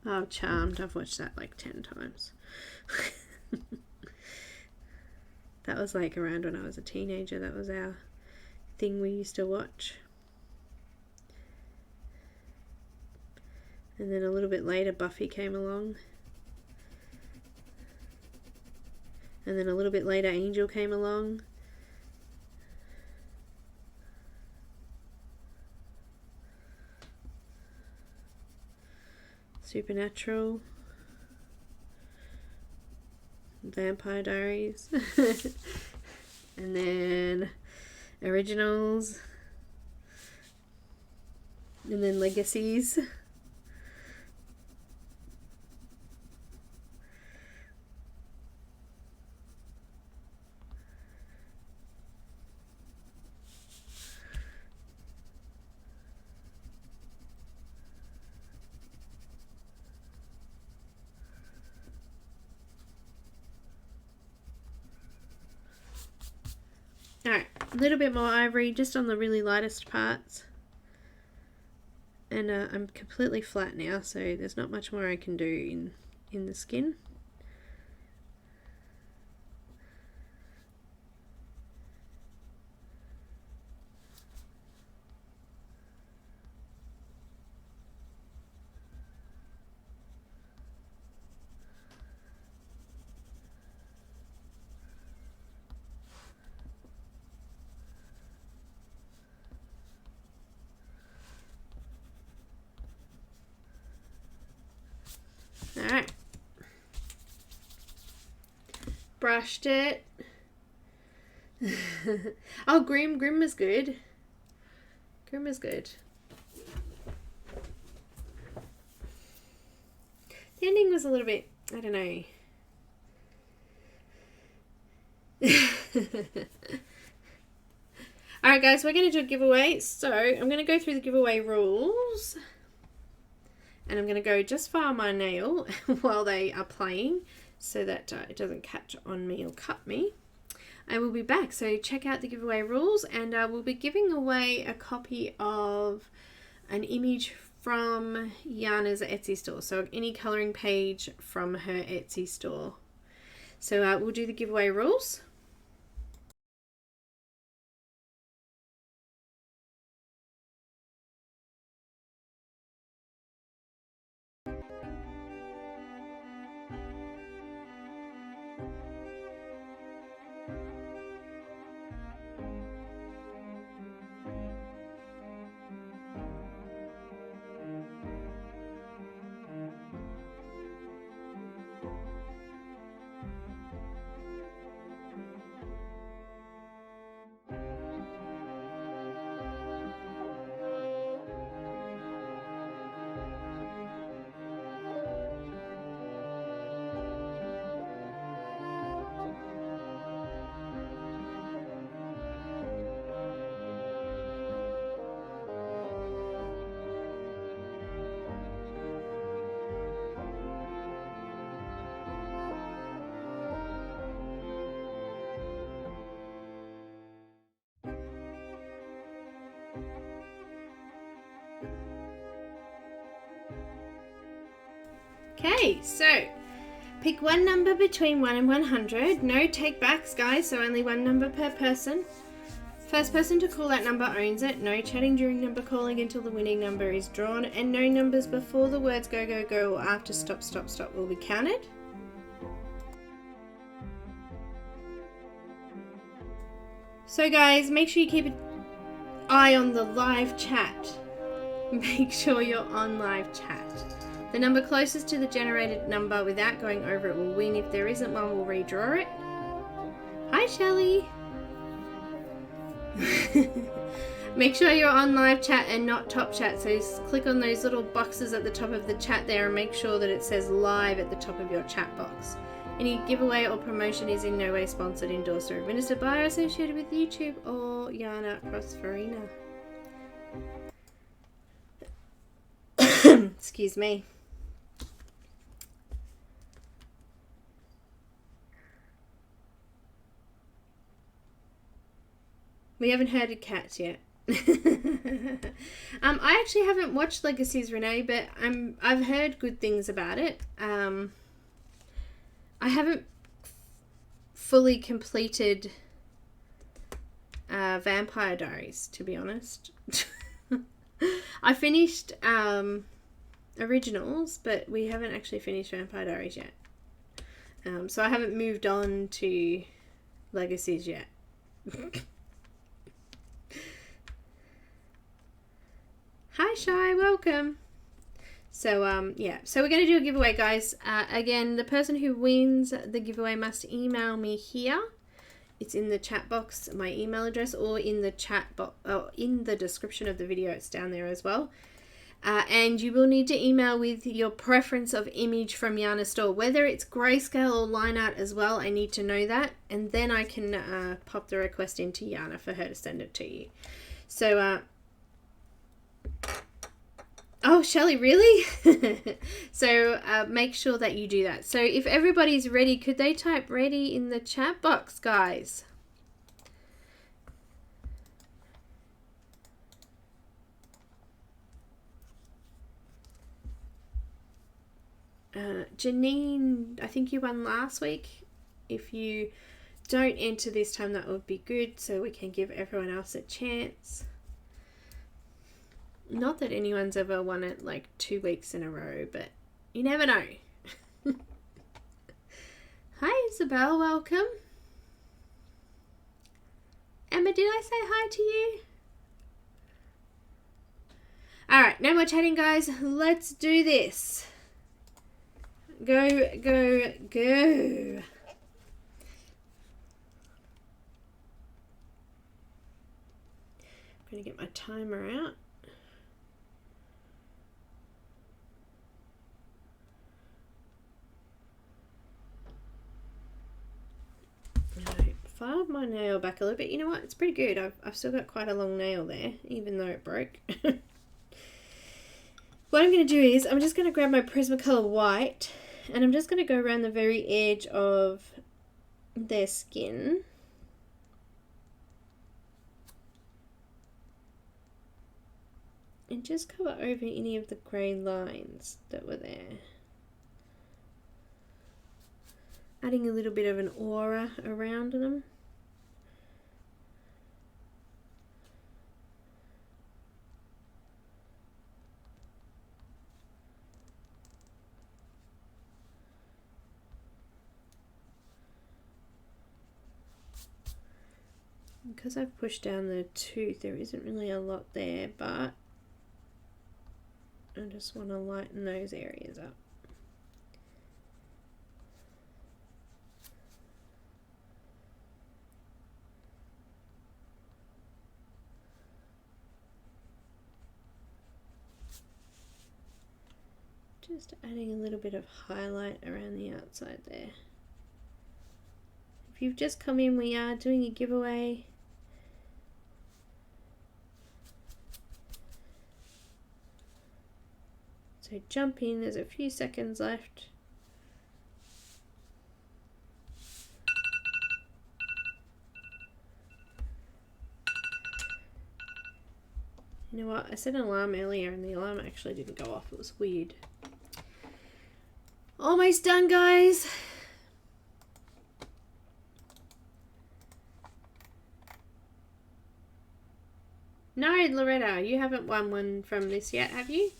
Oh, Charmed. I've watched that like 10 times. That was like around when I was a teenager. That was our thing we used to watch. And then a little bit later, Buffy came along. And then a little bit later, Angel came along. Supernatural, Vampire Diaries, and then Originals, and then Legacies. Alright, a little bit more ivory just on the really lightest parts. And I'm completely flat now, so there's not much more I can do in the skin. Alright. Brushed it. Oh, Grim was good. Grim was good. The ending was a little bit, I don't know. Alright guys, we're going to do a giveaway. So, I'm going to go through the giveaway rules. And I'm going to go just file my nail while they are playing so that it doesn't catch on me or cut me. I will be back. So check out the giveaway rules, and I will be giving away a copy of an image from Janna's Etsy store. So any colouring page from her Etsy store. So we'll do the giveaway rules. Okay, so pick one number between 1 and 100. No take backs, guys, so only one number per person. First person to call that number owns it. No chatting during number calling until the winning number is drawn, and no numbers before the words go, go, go or after stop, stop, stop will be counted. So guys, make sure you keep an eye on the live chat. Make sure you're on live chat. The number closest to the generated number without going over it will win. If there isn't one, we'll redraw it. Hi, Shelley. Make sure you're on live chat and not top chat. So click on those little boxes at the top of the chat there and make sure that it says live at the top of your chat box. Any giveaway or promotion is in no way sponsored, endorsed or administered by or associated with YouTube or Janna Prosvirina. Excuse me. We haven't heard of cats yet. I actually haven't watched Legacies, Renee, but I've heard good things about it. I haven't fully completed Vampire Diaries, to be honest. I finished Originals, but we haven't actually finished Vampire Diaries yet. So I haven't moved on to Legacies yet. Hi Shy, welcome. So yeah, so we're going to do a giveaway, guys. Again, the person who wins the giveaway must email me here. It's in the chat box, my email address, or in the chat box, in the description of the video. It's down there as well. And you will need to email with your preference of image from Janna's store, whether it's grayscale or line art as well. I need to know that, and then I can pop the request into Janna for her to send it to you. So oh, Shelley, really? So make sure that you do that. So if everybody's ready, could they type ready in the chat box, guys? Janine, I think you won last week. If you don't enter this time, that would be good, so we can give everyone else a chance. Not that anyone's ever won it like 2 weeks in a row, but you never know. Hi Isabel, welcome. Emma, did I say hi to you? Alright, no more chatting, guys. Let's do this. Go, go, go. I'm going to get my timer out. Filed my nail back a little bit. You know what? It's pretty good. I've still got quite a long nail there, even though it broke. What I'm going to do is I'm just going to grab my Prismacolor white and I'm just going to go around the very edge of their skin. and just cover over any of the grey lines that were there. Adding a little bit of an aura around them. Because I've pushed down the tooth, there isn't really a lot there, but I just want to lighten those areas up. Just adding a little bit of highlight around the outside there. If you've just come in, we are doing a giveaway. So jump in, there's a few seconds left. You know what, I set an alarm earlier and the alarm actually didn't go off, it was weird. Almost done, guys. No, Loretta, you haven't won one from this yet, have you?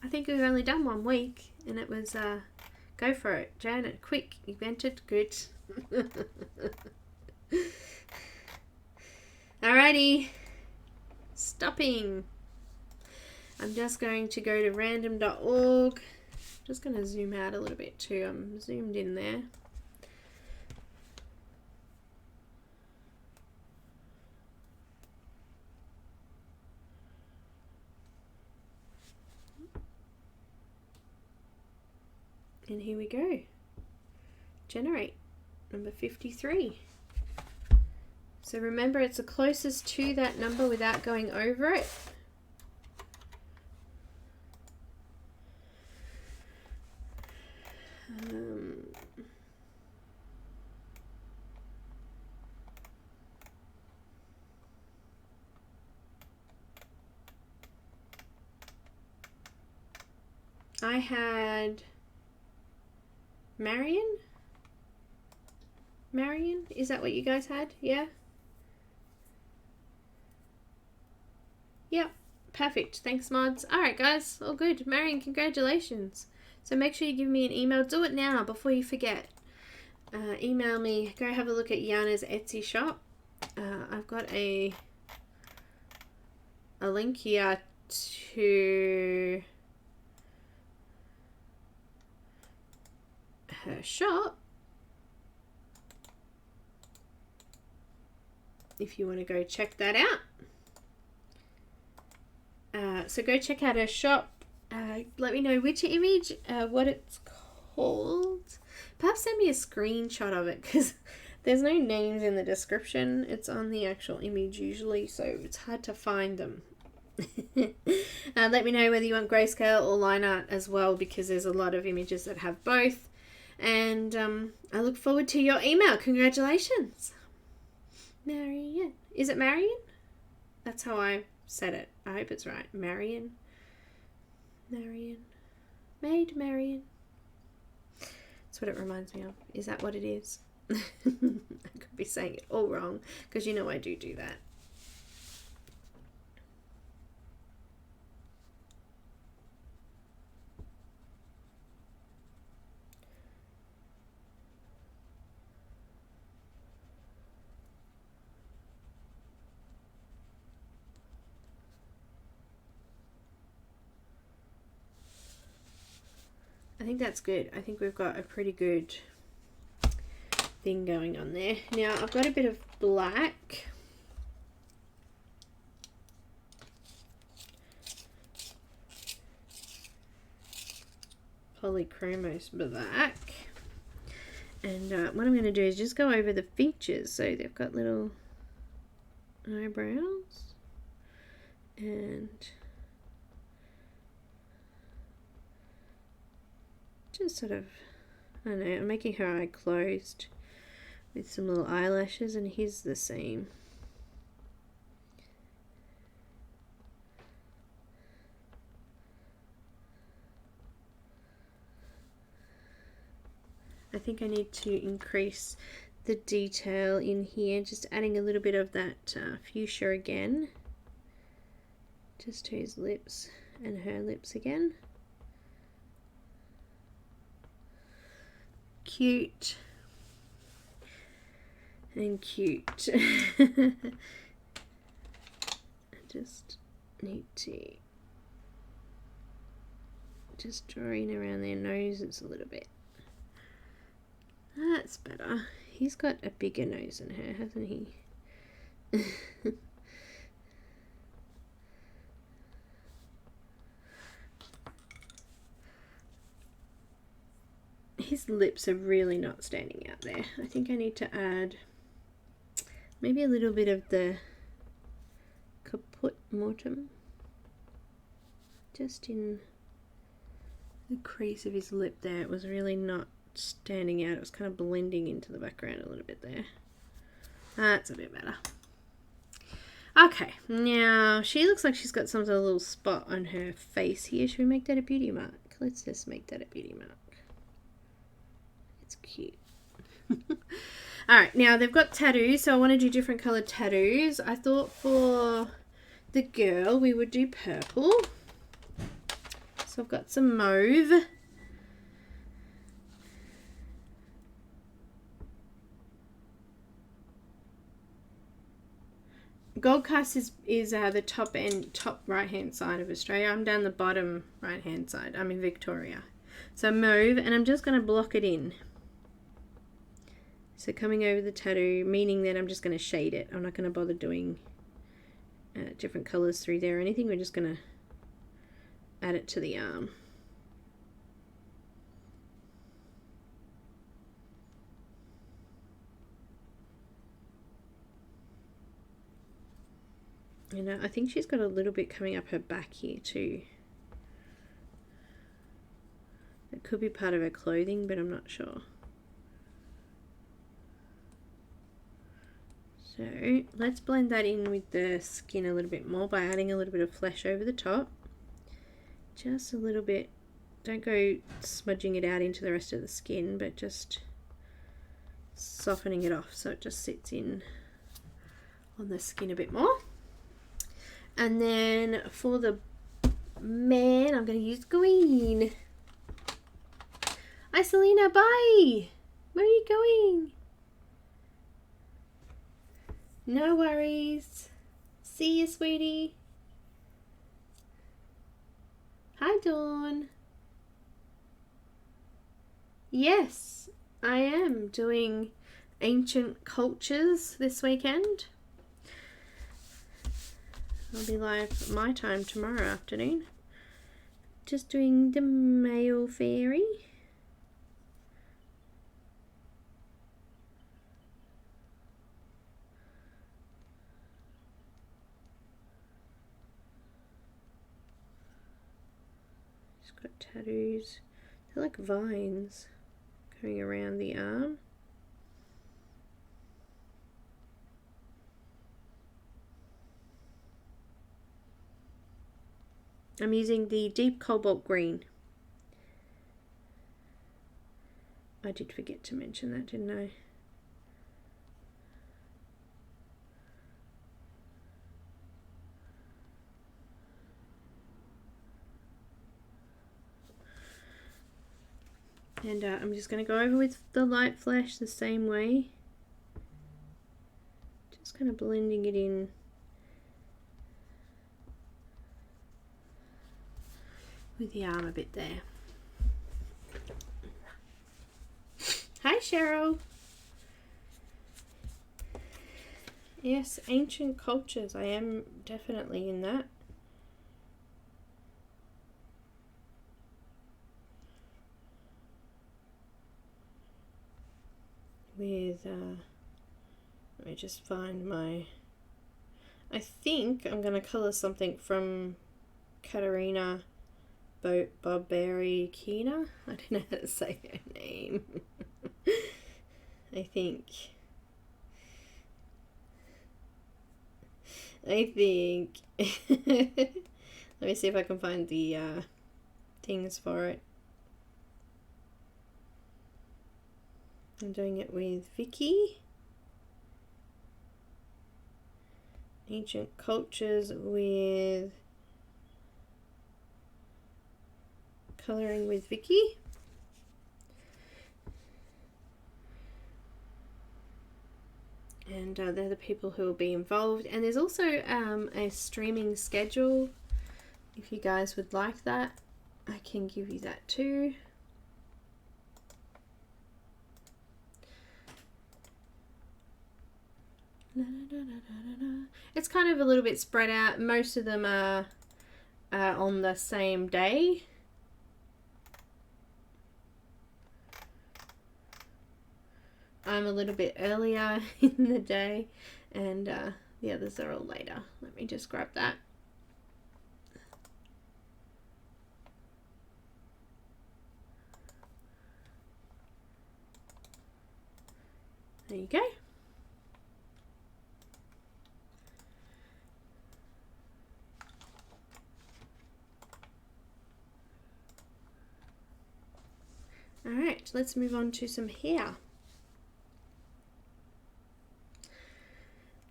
I think we've only done 1 week, and it was, go for it. Janet, quick, invented, good. Alrighty, stopping. I'm just going to go to random.org. Just going to zoom out a little bit too. I'm zoomed in there. And here we go. Generate number 53. So remember, it's the closest to that number without going over it. I had Marion? Marion? Is that what you guys had? Yeah? Yep. Perfect. Thanks, mods. Alright, guys. All good. Marion, congratulations. So make sure you give me an email. Do it now before you forget. Email me. Go have a look at Janna's Etsy shop. I've got a link here to her shop if you want to go check that out. So go check out her shop. Let me know which image, what it's called. Perhaps send me a screenshot of it, because there's no names in the description. It's on the actual image usually, so it's hard to find them. Let me know whether you want grayscale or line art as well, because there's a lot of images that have both. And I look forward to your email. Congratulations. Marion. Is it Marion? That's how I said it. I hope it's right. Marion. Marion. Maid Marion. That's what it reminds me of. Is that what it is? I could be saying it all wrong, because you know I do that. I think that's good. I think we've got a pretty good thing going on there. Now I've got a bit of black. Polychromos black. And what I'm going to do is just go over the features. So they've got little eyebrows and just sort of, I don't know, I'm making her eye closed with some little eyelashes, and here's the seam. think I need to increase the detail in here, just adding a little bit of that fuchsia again, just to his lips and her lips again. Cute and cute. I just need to just draw in around their noses a little bit. That's better. He's got a bigger nose than her, hasn't he? His lips are really not standing out there. I think I need to add maybe a little bit of the caput mortem just in the crease of his lip there. It was really not standing out. It was kind of blending into the background a little bit there. That's a bit better. Okay, now she looks like she's got some sort of little spot on her face here. Should we make that a beauty mark? Let's just make that a beauty mark. It's cute. Alright, now they've got tattoos, so I want to do different coloured tattoos. I thought for the girl we would do purple. So I've got some mauve. Gold Coast is the top right hand side of Australia. I'm down the bottom right hand side. I'm in Victoria. So mauve, and I'm just going to block it in. So coming over the tattoo, meaning that I'm just going to shade it. I'm not going to bother doing different colours through there or anything. We're just going to add it to the arm. And I think she's got a little bit coming up her back here too. It could be part of her clothing, but I'm not sure. So let's blend that in with the skin a little bit more by adding a little bit of flesh over the top. Just a little bit. Don't go smudging it out into the rest of the skin, but just softening it off so it just sits in on the skin a bit more. And then for the man, I'm going to use green. Hi, Selena, bye. Where are you going? No worries. See you, sweetie. Hi, Dawn. Yes, I am doing ancient cultures this weekend. I'll be live my time tomorrow afternoon. Just doing the male fairy. She's got tattoos. They're like vines going around the arm. I'm using the deep cobalt green. I did forget to mention that, didn't I? And I'm just going to go over with the light flash the same way. Just kind of blending it in. With the arm a bit there. Hi, Cheryl. Yes, ancient cultures. I am definitely in that. With, let me just find my, I think I'm going to colour something from Katarina Barbarikina. I don't know how to say her name. I think. Let me see if I can find the things for it. I'm doing it with Vicky. Ancient Cultures with Colouring with Vicky. And they're the people who will be involved. And there's also a streaming schedule. If you guys would like that, I can give you that too. It's kind of a little bit spread out. Most of them are on the same day. I'm a little bit earlier in the day, and the others are all later. Let me just grab that. There you go. All right, let's move on to some hair.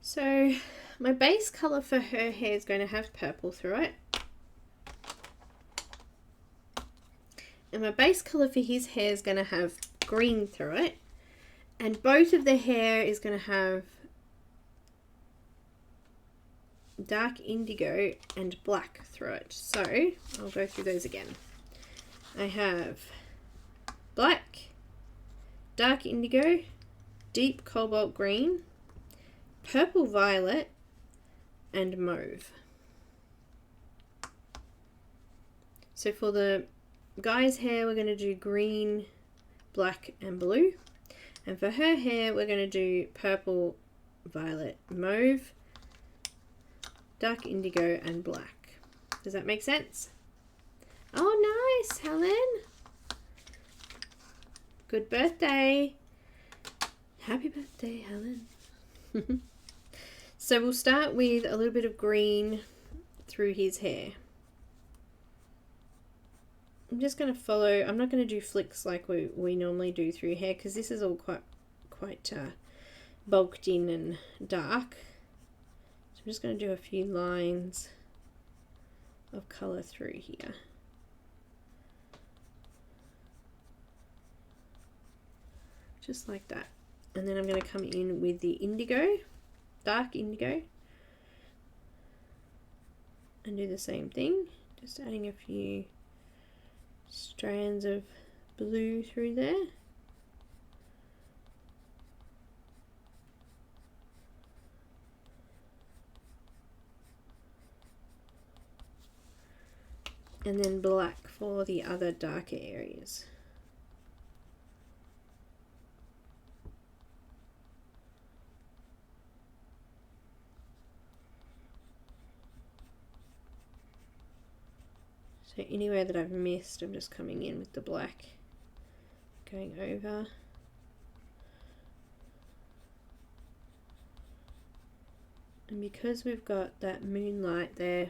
So my base colour for her hair is going to have purple through it. And my base colour for his hair is going to have green through it. And both of the hair is going to have dark indigo and black through it. So I'll go through those again. I have black, dark indigo, deep cobalt green, purple violet, and mauve. So for the guy's hair, we're going to do green, black, and blue. And for her hair, we're going to do purple, violet, mauve, dark indigo, and black. Does that make sense? Oh, nice, Helen. Good birthday. Happy birthday, Helen. So we'll start with a little bit of green through his hair. I'm just going to follow. I'm not going to do flicks like we normally do through hair, because this is all quite bulked in and dark. So I'm just going to do a few lines of colour through here. Just like that. And then I'm going to come in with the indigo, dark indigo, and do the same thing. Just adding a few strands of blue through there. And then black for the other darker areas. So anywhere that I've missed, I'm just coming in with the black, going over. And because we've got that moonlight there,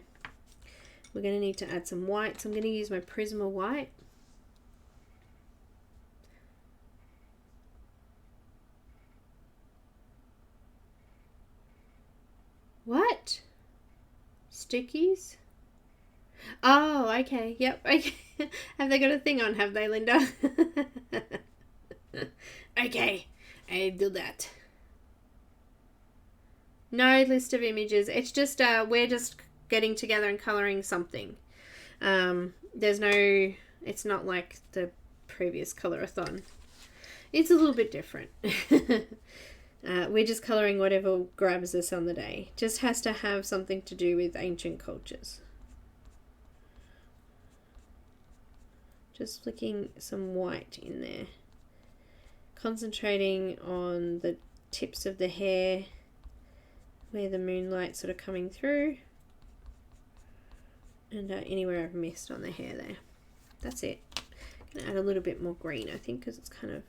we're going to need to add some white. So I'm going to use my Prisma white. What? Stickies? Oh, okay. Yep. Okay. Have they got a thing on? Have they, Linda? Okay. I'll do that. No list of images. It's just we're just getting together and colouring something. There's no. It's not like the previous colour-a-thon. It's a little bit different. We're just colouring whatever grabs us on the day. Just has to have something to do with ancient cultures. Just flicking some white in there. Concentrating on the tips of the hair where the moonlight's sort of coming through. And anywhere I've missed on the hair there. That's it. I'm going to add a little bit more green, I think, because it's kind of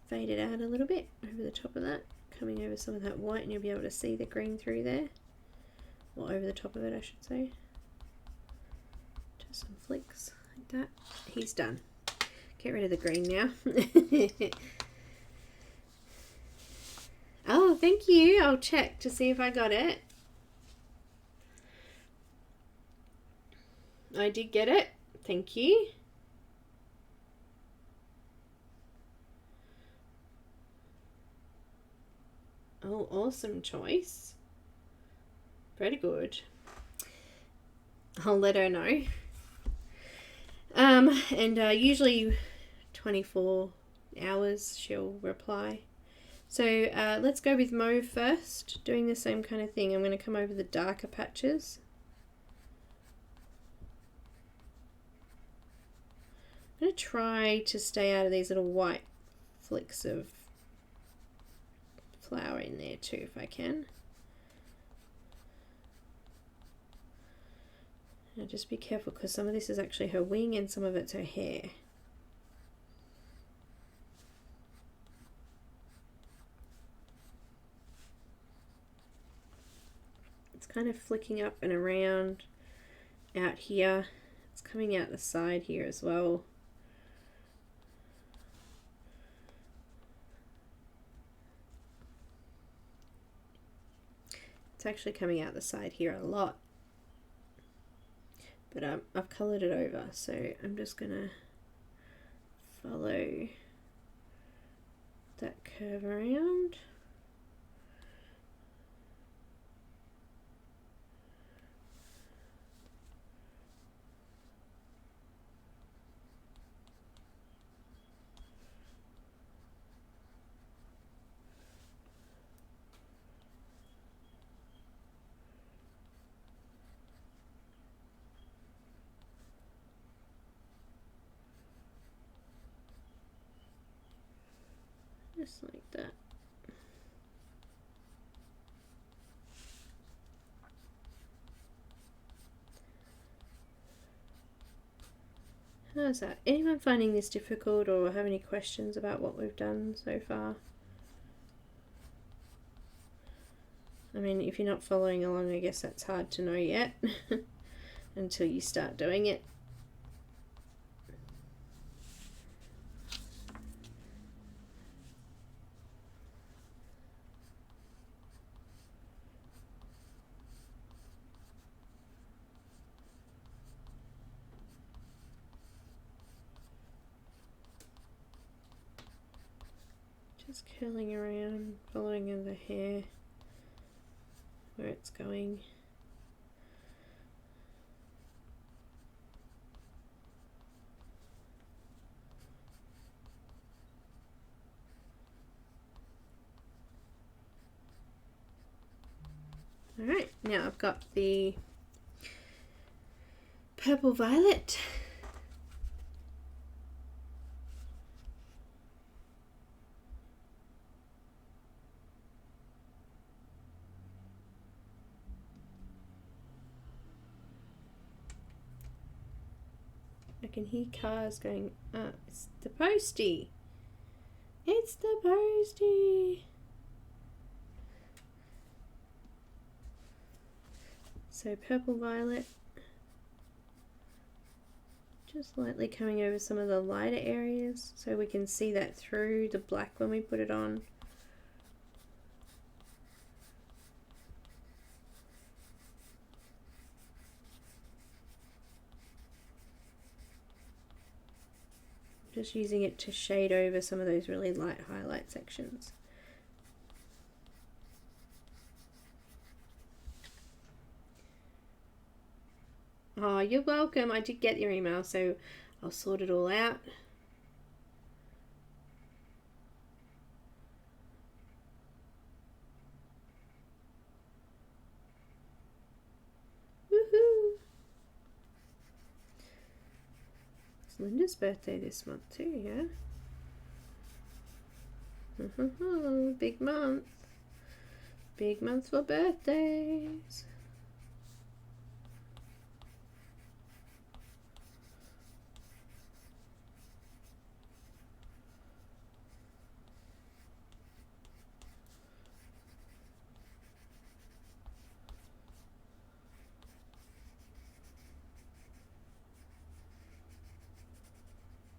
faded out a little bit over the top of that. Coming over some of that white, and you'll be able to see the green through there. Or over the top of it, I should say. Just some flicks like that. He's done. Get rid of the green now. Oh, thank you. I'll check to see if I got it. I did get it. Thank you. Oh, awesome choice. Very good. I'll let her know. And usually 24 hours she'll reply. So let's go with mauve first, doing the same kind of thing. I'm going to come over the darker patches. I'm going to try to stay out of these little white flicks of flower in there too if I can. Now just be careful because some of this is actually her wing and some of it's her hair. It's kind of flicking up and around out here. It's coming out the side here as well. It's actually coming out the side here a lot. But I've coloured it over, so I'm just going to follow that curve around. Just like that. How's that? Anyone finding this difficult or have any questions about what we've done so far? I mean, if you're not following along, I guess that's hard to know yet until you start doing it. Just curling around, following in the hair where it's going. Alright, now I've got the purple violet. I can hear cars going, it's the postie. It's the postie. So purple violet. Just lightly coming over some of the lighter areas so we can see that through the black when we put it on. Just using it to shade over some of those really light highlight sections. Oh, you're welcome. I did get your email, so I'll sort it all out. Woohoo! It's Linda's birthday this month too, yeah? Big month. Big month for birthdays.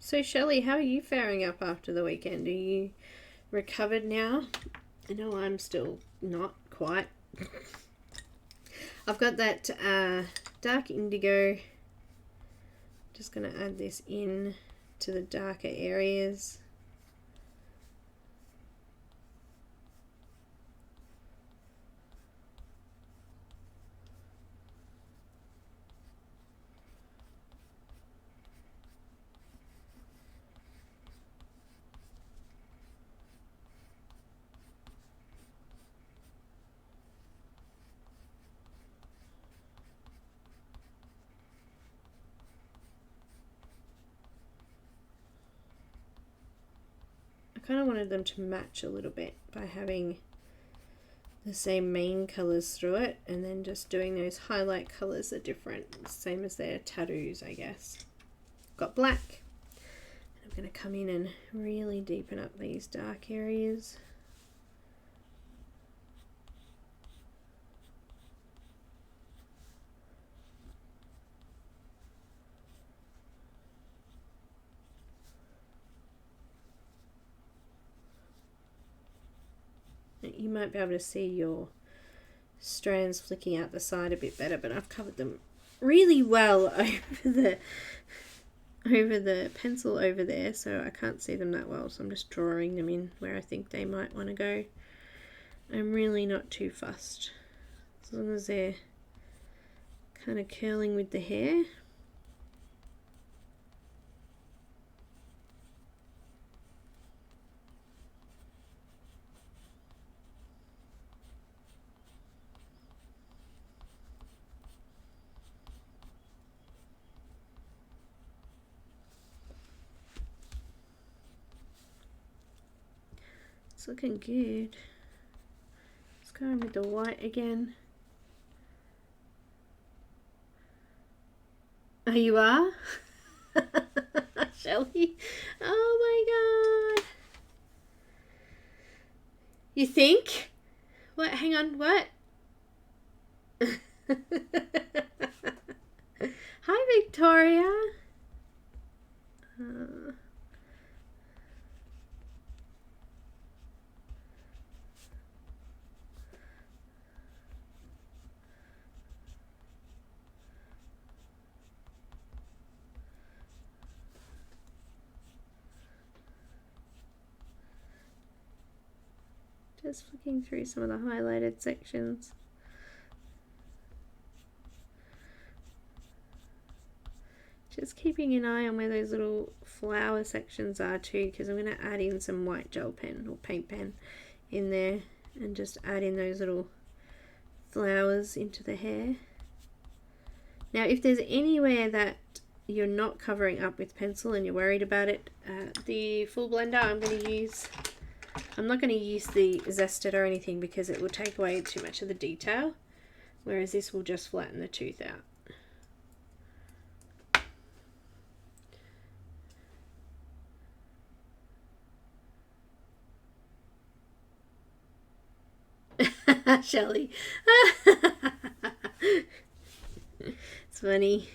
So Shelley, how are you faring up after the weekend? Are you recovered now I know I'm still not quite. I've got that dark indigo. Just going to add this in to the darker areas. Kind of wanted them to match a little bit by having the same main colors through it, and then just doing those highlight colors are different, same as their tattoos, I guess. Got black. I'm going to come in and really deepen up these dark areas. You might be able to see your strands flicking out the side a bit better, but I've covered them really well over the pencil over there, so I can't see them that well, so I'm just drawing them in where I think they might want to go. I'm really not too fussed, as long as they're kind of curling with the hair. It's looking good. Let's go in with the white again. Oh, you are? Shelley? Oh my god. You think? What? Hang on, what? Hi, Victoria. Just flicking through some of the highlighted sections. Just keeping an eye on where those little flower sections are too, because I'm going to add in some white gel pen or paint pen in there and just add in those little flowers into the hair. Now if there's anywhere that you're not covering up with pencil and you're worried about it, the full blender I'm not going to use the zested or anything because it will take away too much of the detail, whereas this will just flatten the tooth out. Shelley. It's funny.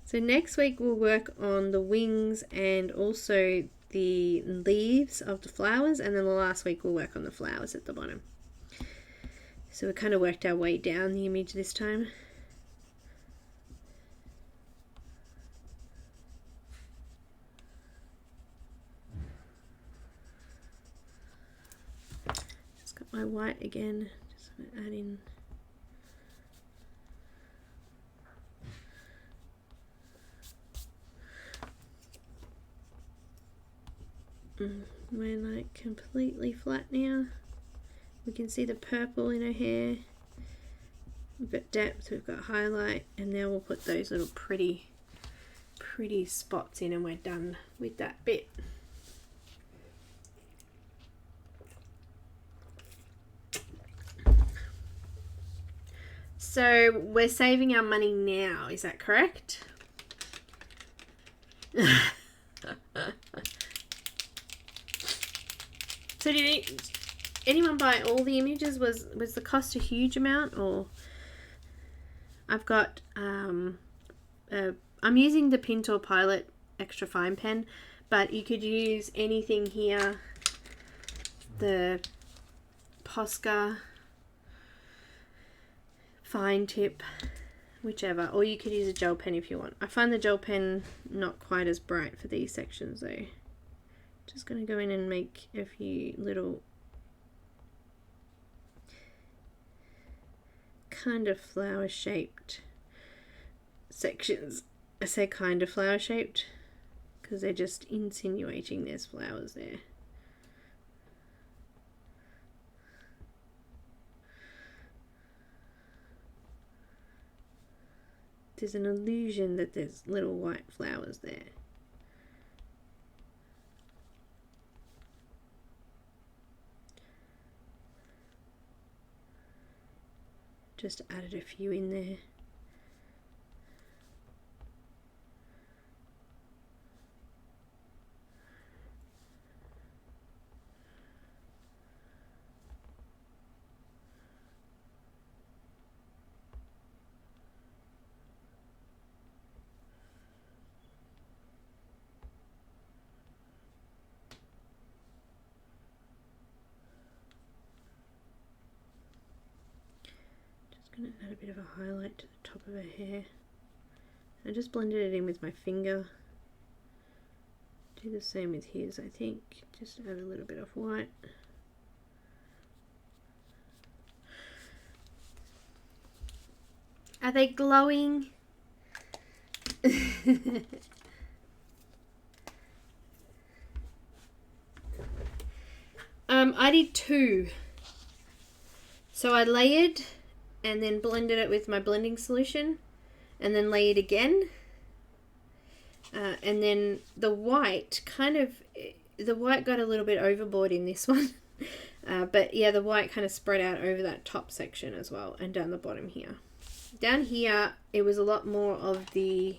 So next week we'll work on the wings and also the leaves of the flowers, and then the last week we'll work on the flowers at the bottom. So we kind of worked our way down the image this time. Just got my white again, just going to add in . We're like completely flat now. We can see the purple in her hair. We've got depth, we've got highlight, and now we'll put those little pretty spots in and we're done with that bit. So we're saving our money now, is that correct? So did anyone buy all the images? Was the cost a huge amount? Or I've got I'm using the Pintor Pilot extra fine pen, but you could use anything here, the Posca fine tip, whichever, or you could use a gel pen if you want. I find the gel pen not quite as bright for these sections though. Just going to go in and make a few little kind of flower shaped sections. I say kind of flower shaped because they're just insinuating there's flowers there. There's an illusion that there's little white flowers there. Just added a few in there. Going to add a bit of a highlight to the top of her hair. I just blended it in with my finger. Do the same with his, I think. Just add a little bit of white. Are they glowing? I did two. So I layered and then blended it with my blending solution, and then layered again, and then the white got a little bit overboard in this one, but yeah, the white kind of spread out over that top section as well, and down the bottom here. Down here it was a lot more of the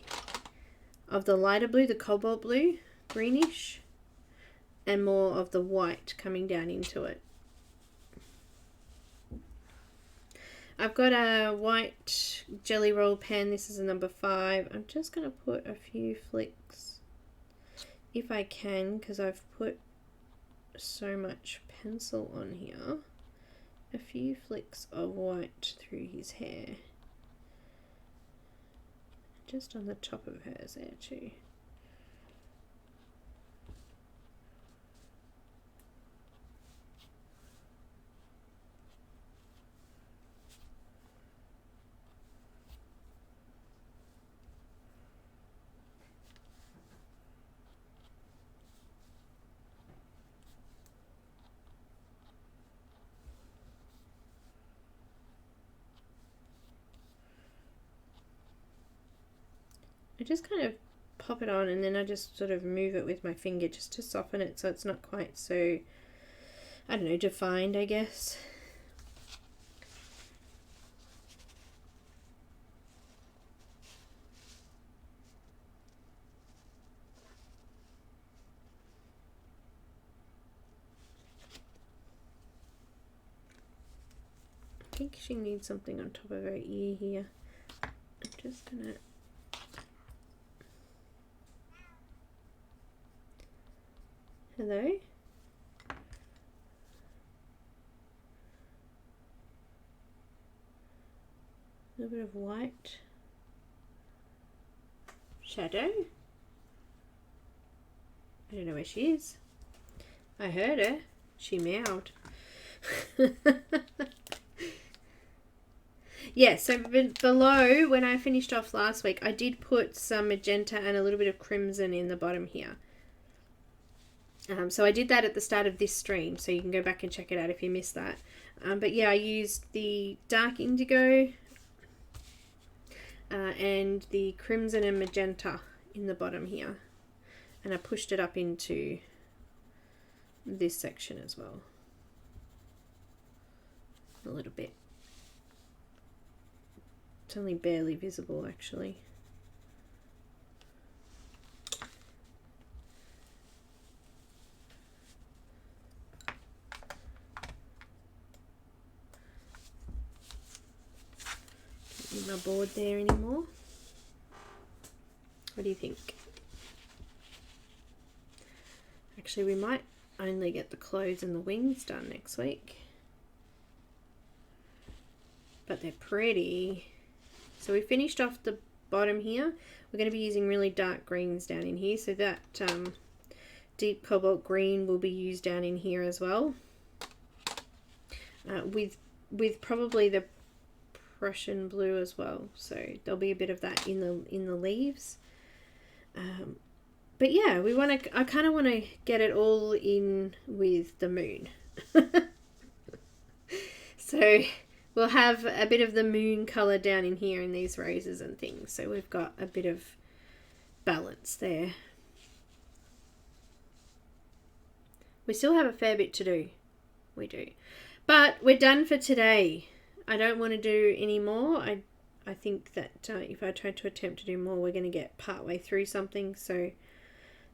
lighter blue, the cobalt blue, greenish, and more of the white coming down into it. I've got a white jelly roll pen. This is a number 5. I'm just going to put a few flicks, if I can, because I've put so much pencil on here. A few flicks of white through his hair. Just on the top of hers there too. I just kind of pop it on, and then I just sort of move it with my finger just to soften it so it's not quite so, I don't know, defined, I guess. I think she needs something on top of her ear here. I'm just gonna hello. A little bit of white shadow. I don't know where she is. I heard her. She meowed. Yeah, so below, when I finished off last week, I did put some magenta and a little bit of crimson in the bottom here. So I did that at the start of this stream, so you can go back and check it out if you missed that. But yeah, I used the dark indigo and the crimson and magenta in the bottom here. And I pushed it up into this section as well. A little bit. It's only barely visible actually. need my board there anymore. What do you think? Actually, we might only get the clothes and the wings done next week. But they're pretty. So we finished off the bottom here. We're going to be using really dark greens down in here. So that deep cobalt green will be used down in here as well. With probably the Prussian blue as well. So there'll be a bit of that in the leaves. But yeah, I kind of want to get it all in with the moon. So we'll have a bit of the moon colour down in here in these roses and things. So we've got a bit of balance there. We still have a fair bit to do. We do. But we're done for today. I don't want to do any more. I think that if I try to attempt to do more, we're going to get partway through something. So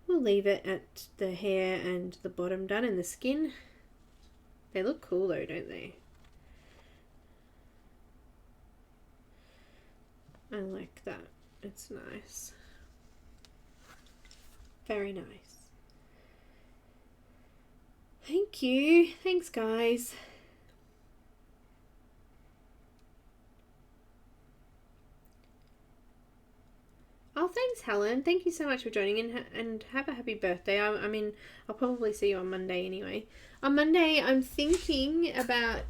we'll leave it at the hair and the bottom done and the skin. They look cool though, don't they? I like that. It's nice. Very nice. Thank you. Thanks, guys. Oh, thanks, Helen. Thank you so much for joining and have a happy birthday. I mean, I'll probably see you on Monday anyway. On Monday, I'm thinking about...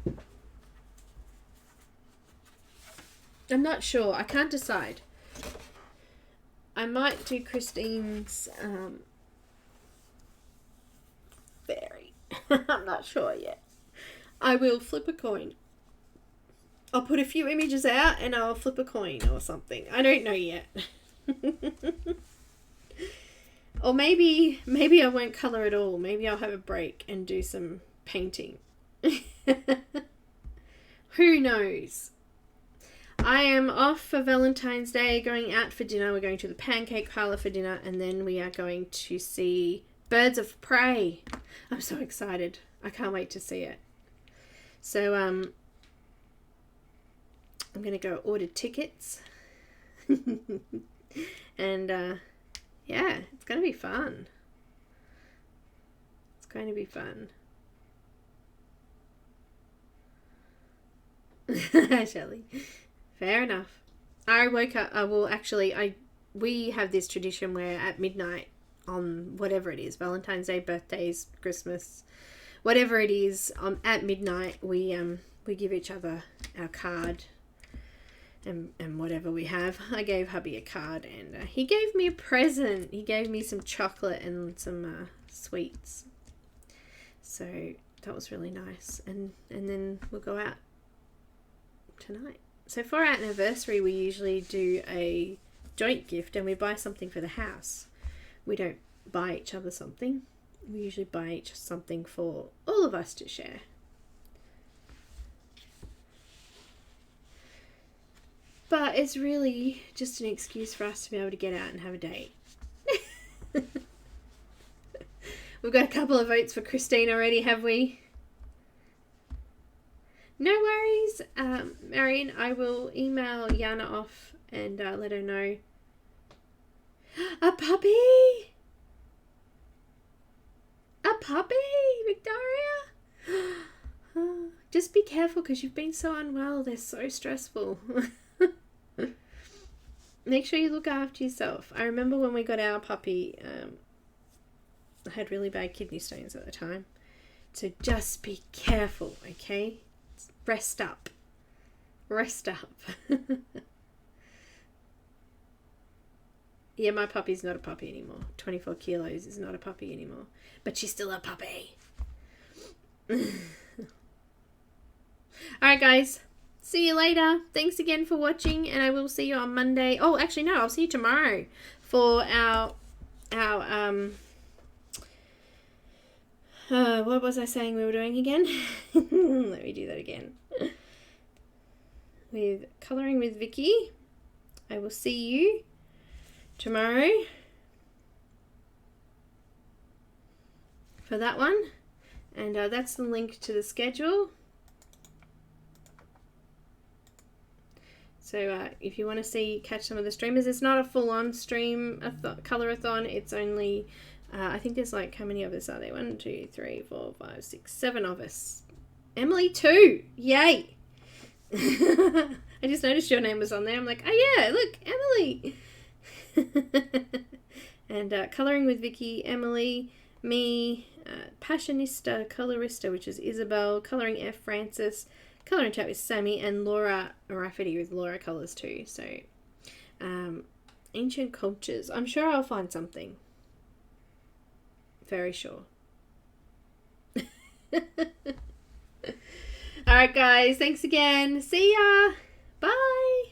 I'm not sure. I can't decide. I might do Christine's fairy. I'm not sure yet. I will flip a coin. I'll put a few images out and I'll flip a coin or something. I don't know yet. Or maybe I won't colour at all. Maybe I'll have a break and do some painting. Who knows? I am off for Valentine's Day, going out for dinner. We're going to the pancake parlour for dinner, and then we are going to see Birds of Prey. I'm so excited. I can't wait to see it. So I'm going to go order tickets. And yeah, it's going to be fun. It's going to be fun. Shelley. Fair enough. I woke up, we have this tradition where at midnight on whatever it is, Valentine's Day, birthdays, Christmas, whatever it is, at midnight we give each other our card and whatever we have. I gave hubby a card and he gave me a present. He gave me some chocolate and some sweets. So that was really nice. And then we'll go out tonight. So for our anniversary, we usually do a joint gift and we buy something for the house. We don't buy each other something. We usually buy each something for all of us to share. But it's really just an excuse for us to be able to get out and have a date. We've got a couple of votes for Christine already, have we? No worries, Marion. I will email Janna off and let her know. A puppy! A puppy, Victoria! Just be careful because you've been so unwell. They're so stressful. Make sure you look after yourself. I remember when we got our puppy, I had really bad kidney stones at the time. So just be careful, okay? Rest up. Rest up. Yeah, my puppy's not a puppy anymore. 24 kilos is not a puppy anymore. But she's still a puppy. Alright, guys. See you later. Thanks again for watching, and I will see you on Monday. Oh, actually, no, I'll see you tomorrow for our what was I saying we were doing again? Let me do that again. With colouring with Vicky. I will see you tomorrow for that one, and that's the link to the schedule. So if you want to catch some of the streamers, it's not a full-on stream colour-a-thon. It's only, I think there's like, how many of us are there? 1, 2, 3, 4, 5, 6, 7 of us. Emily too. Yay. I just noticed your name was on there. I'm like, oh yeah, look, Emily. And colouring with Vicky, Emily, me, Passionista, Colorista, which is Isabel, Colouring F, Francis, Colouring Chat with Sammy, and Laura Rafferty with Laura Colours too. So, Ancient Cultures. I'm sure I'll find something. Very sure. Alright guys, thanks again. See ya. Bye.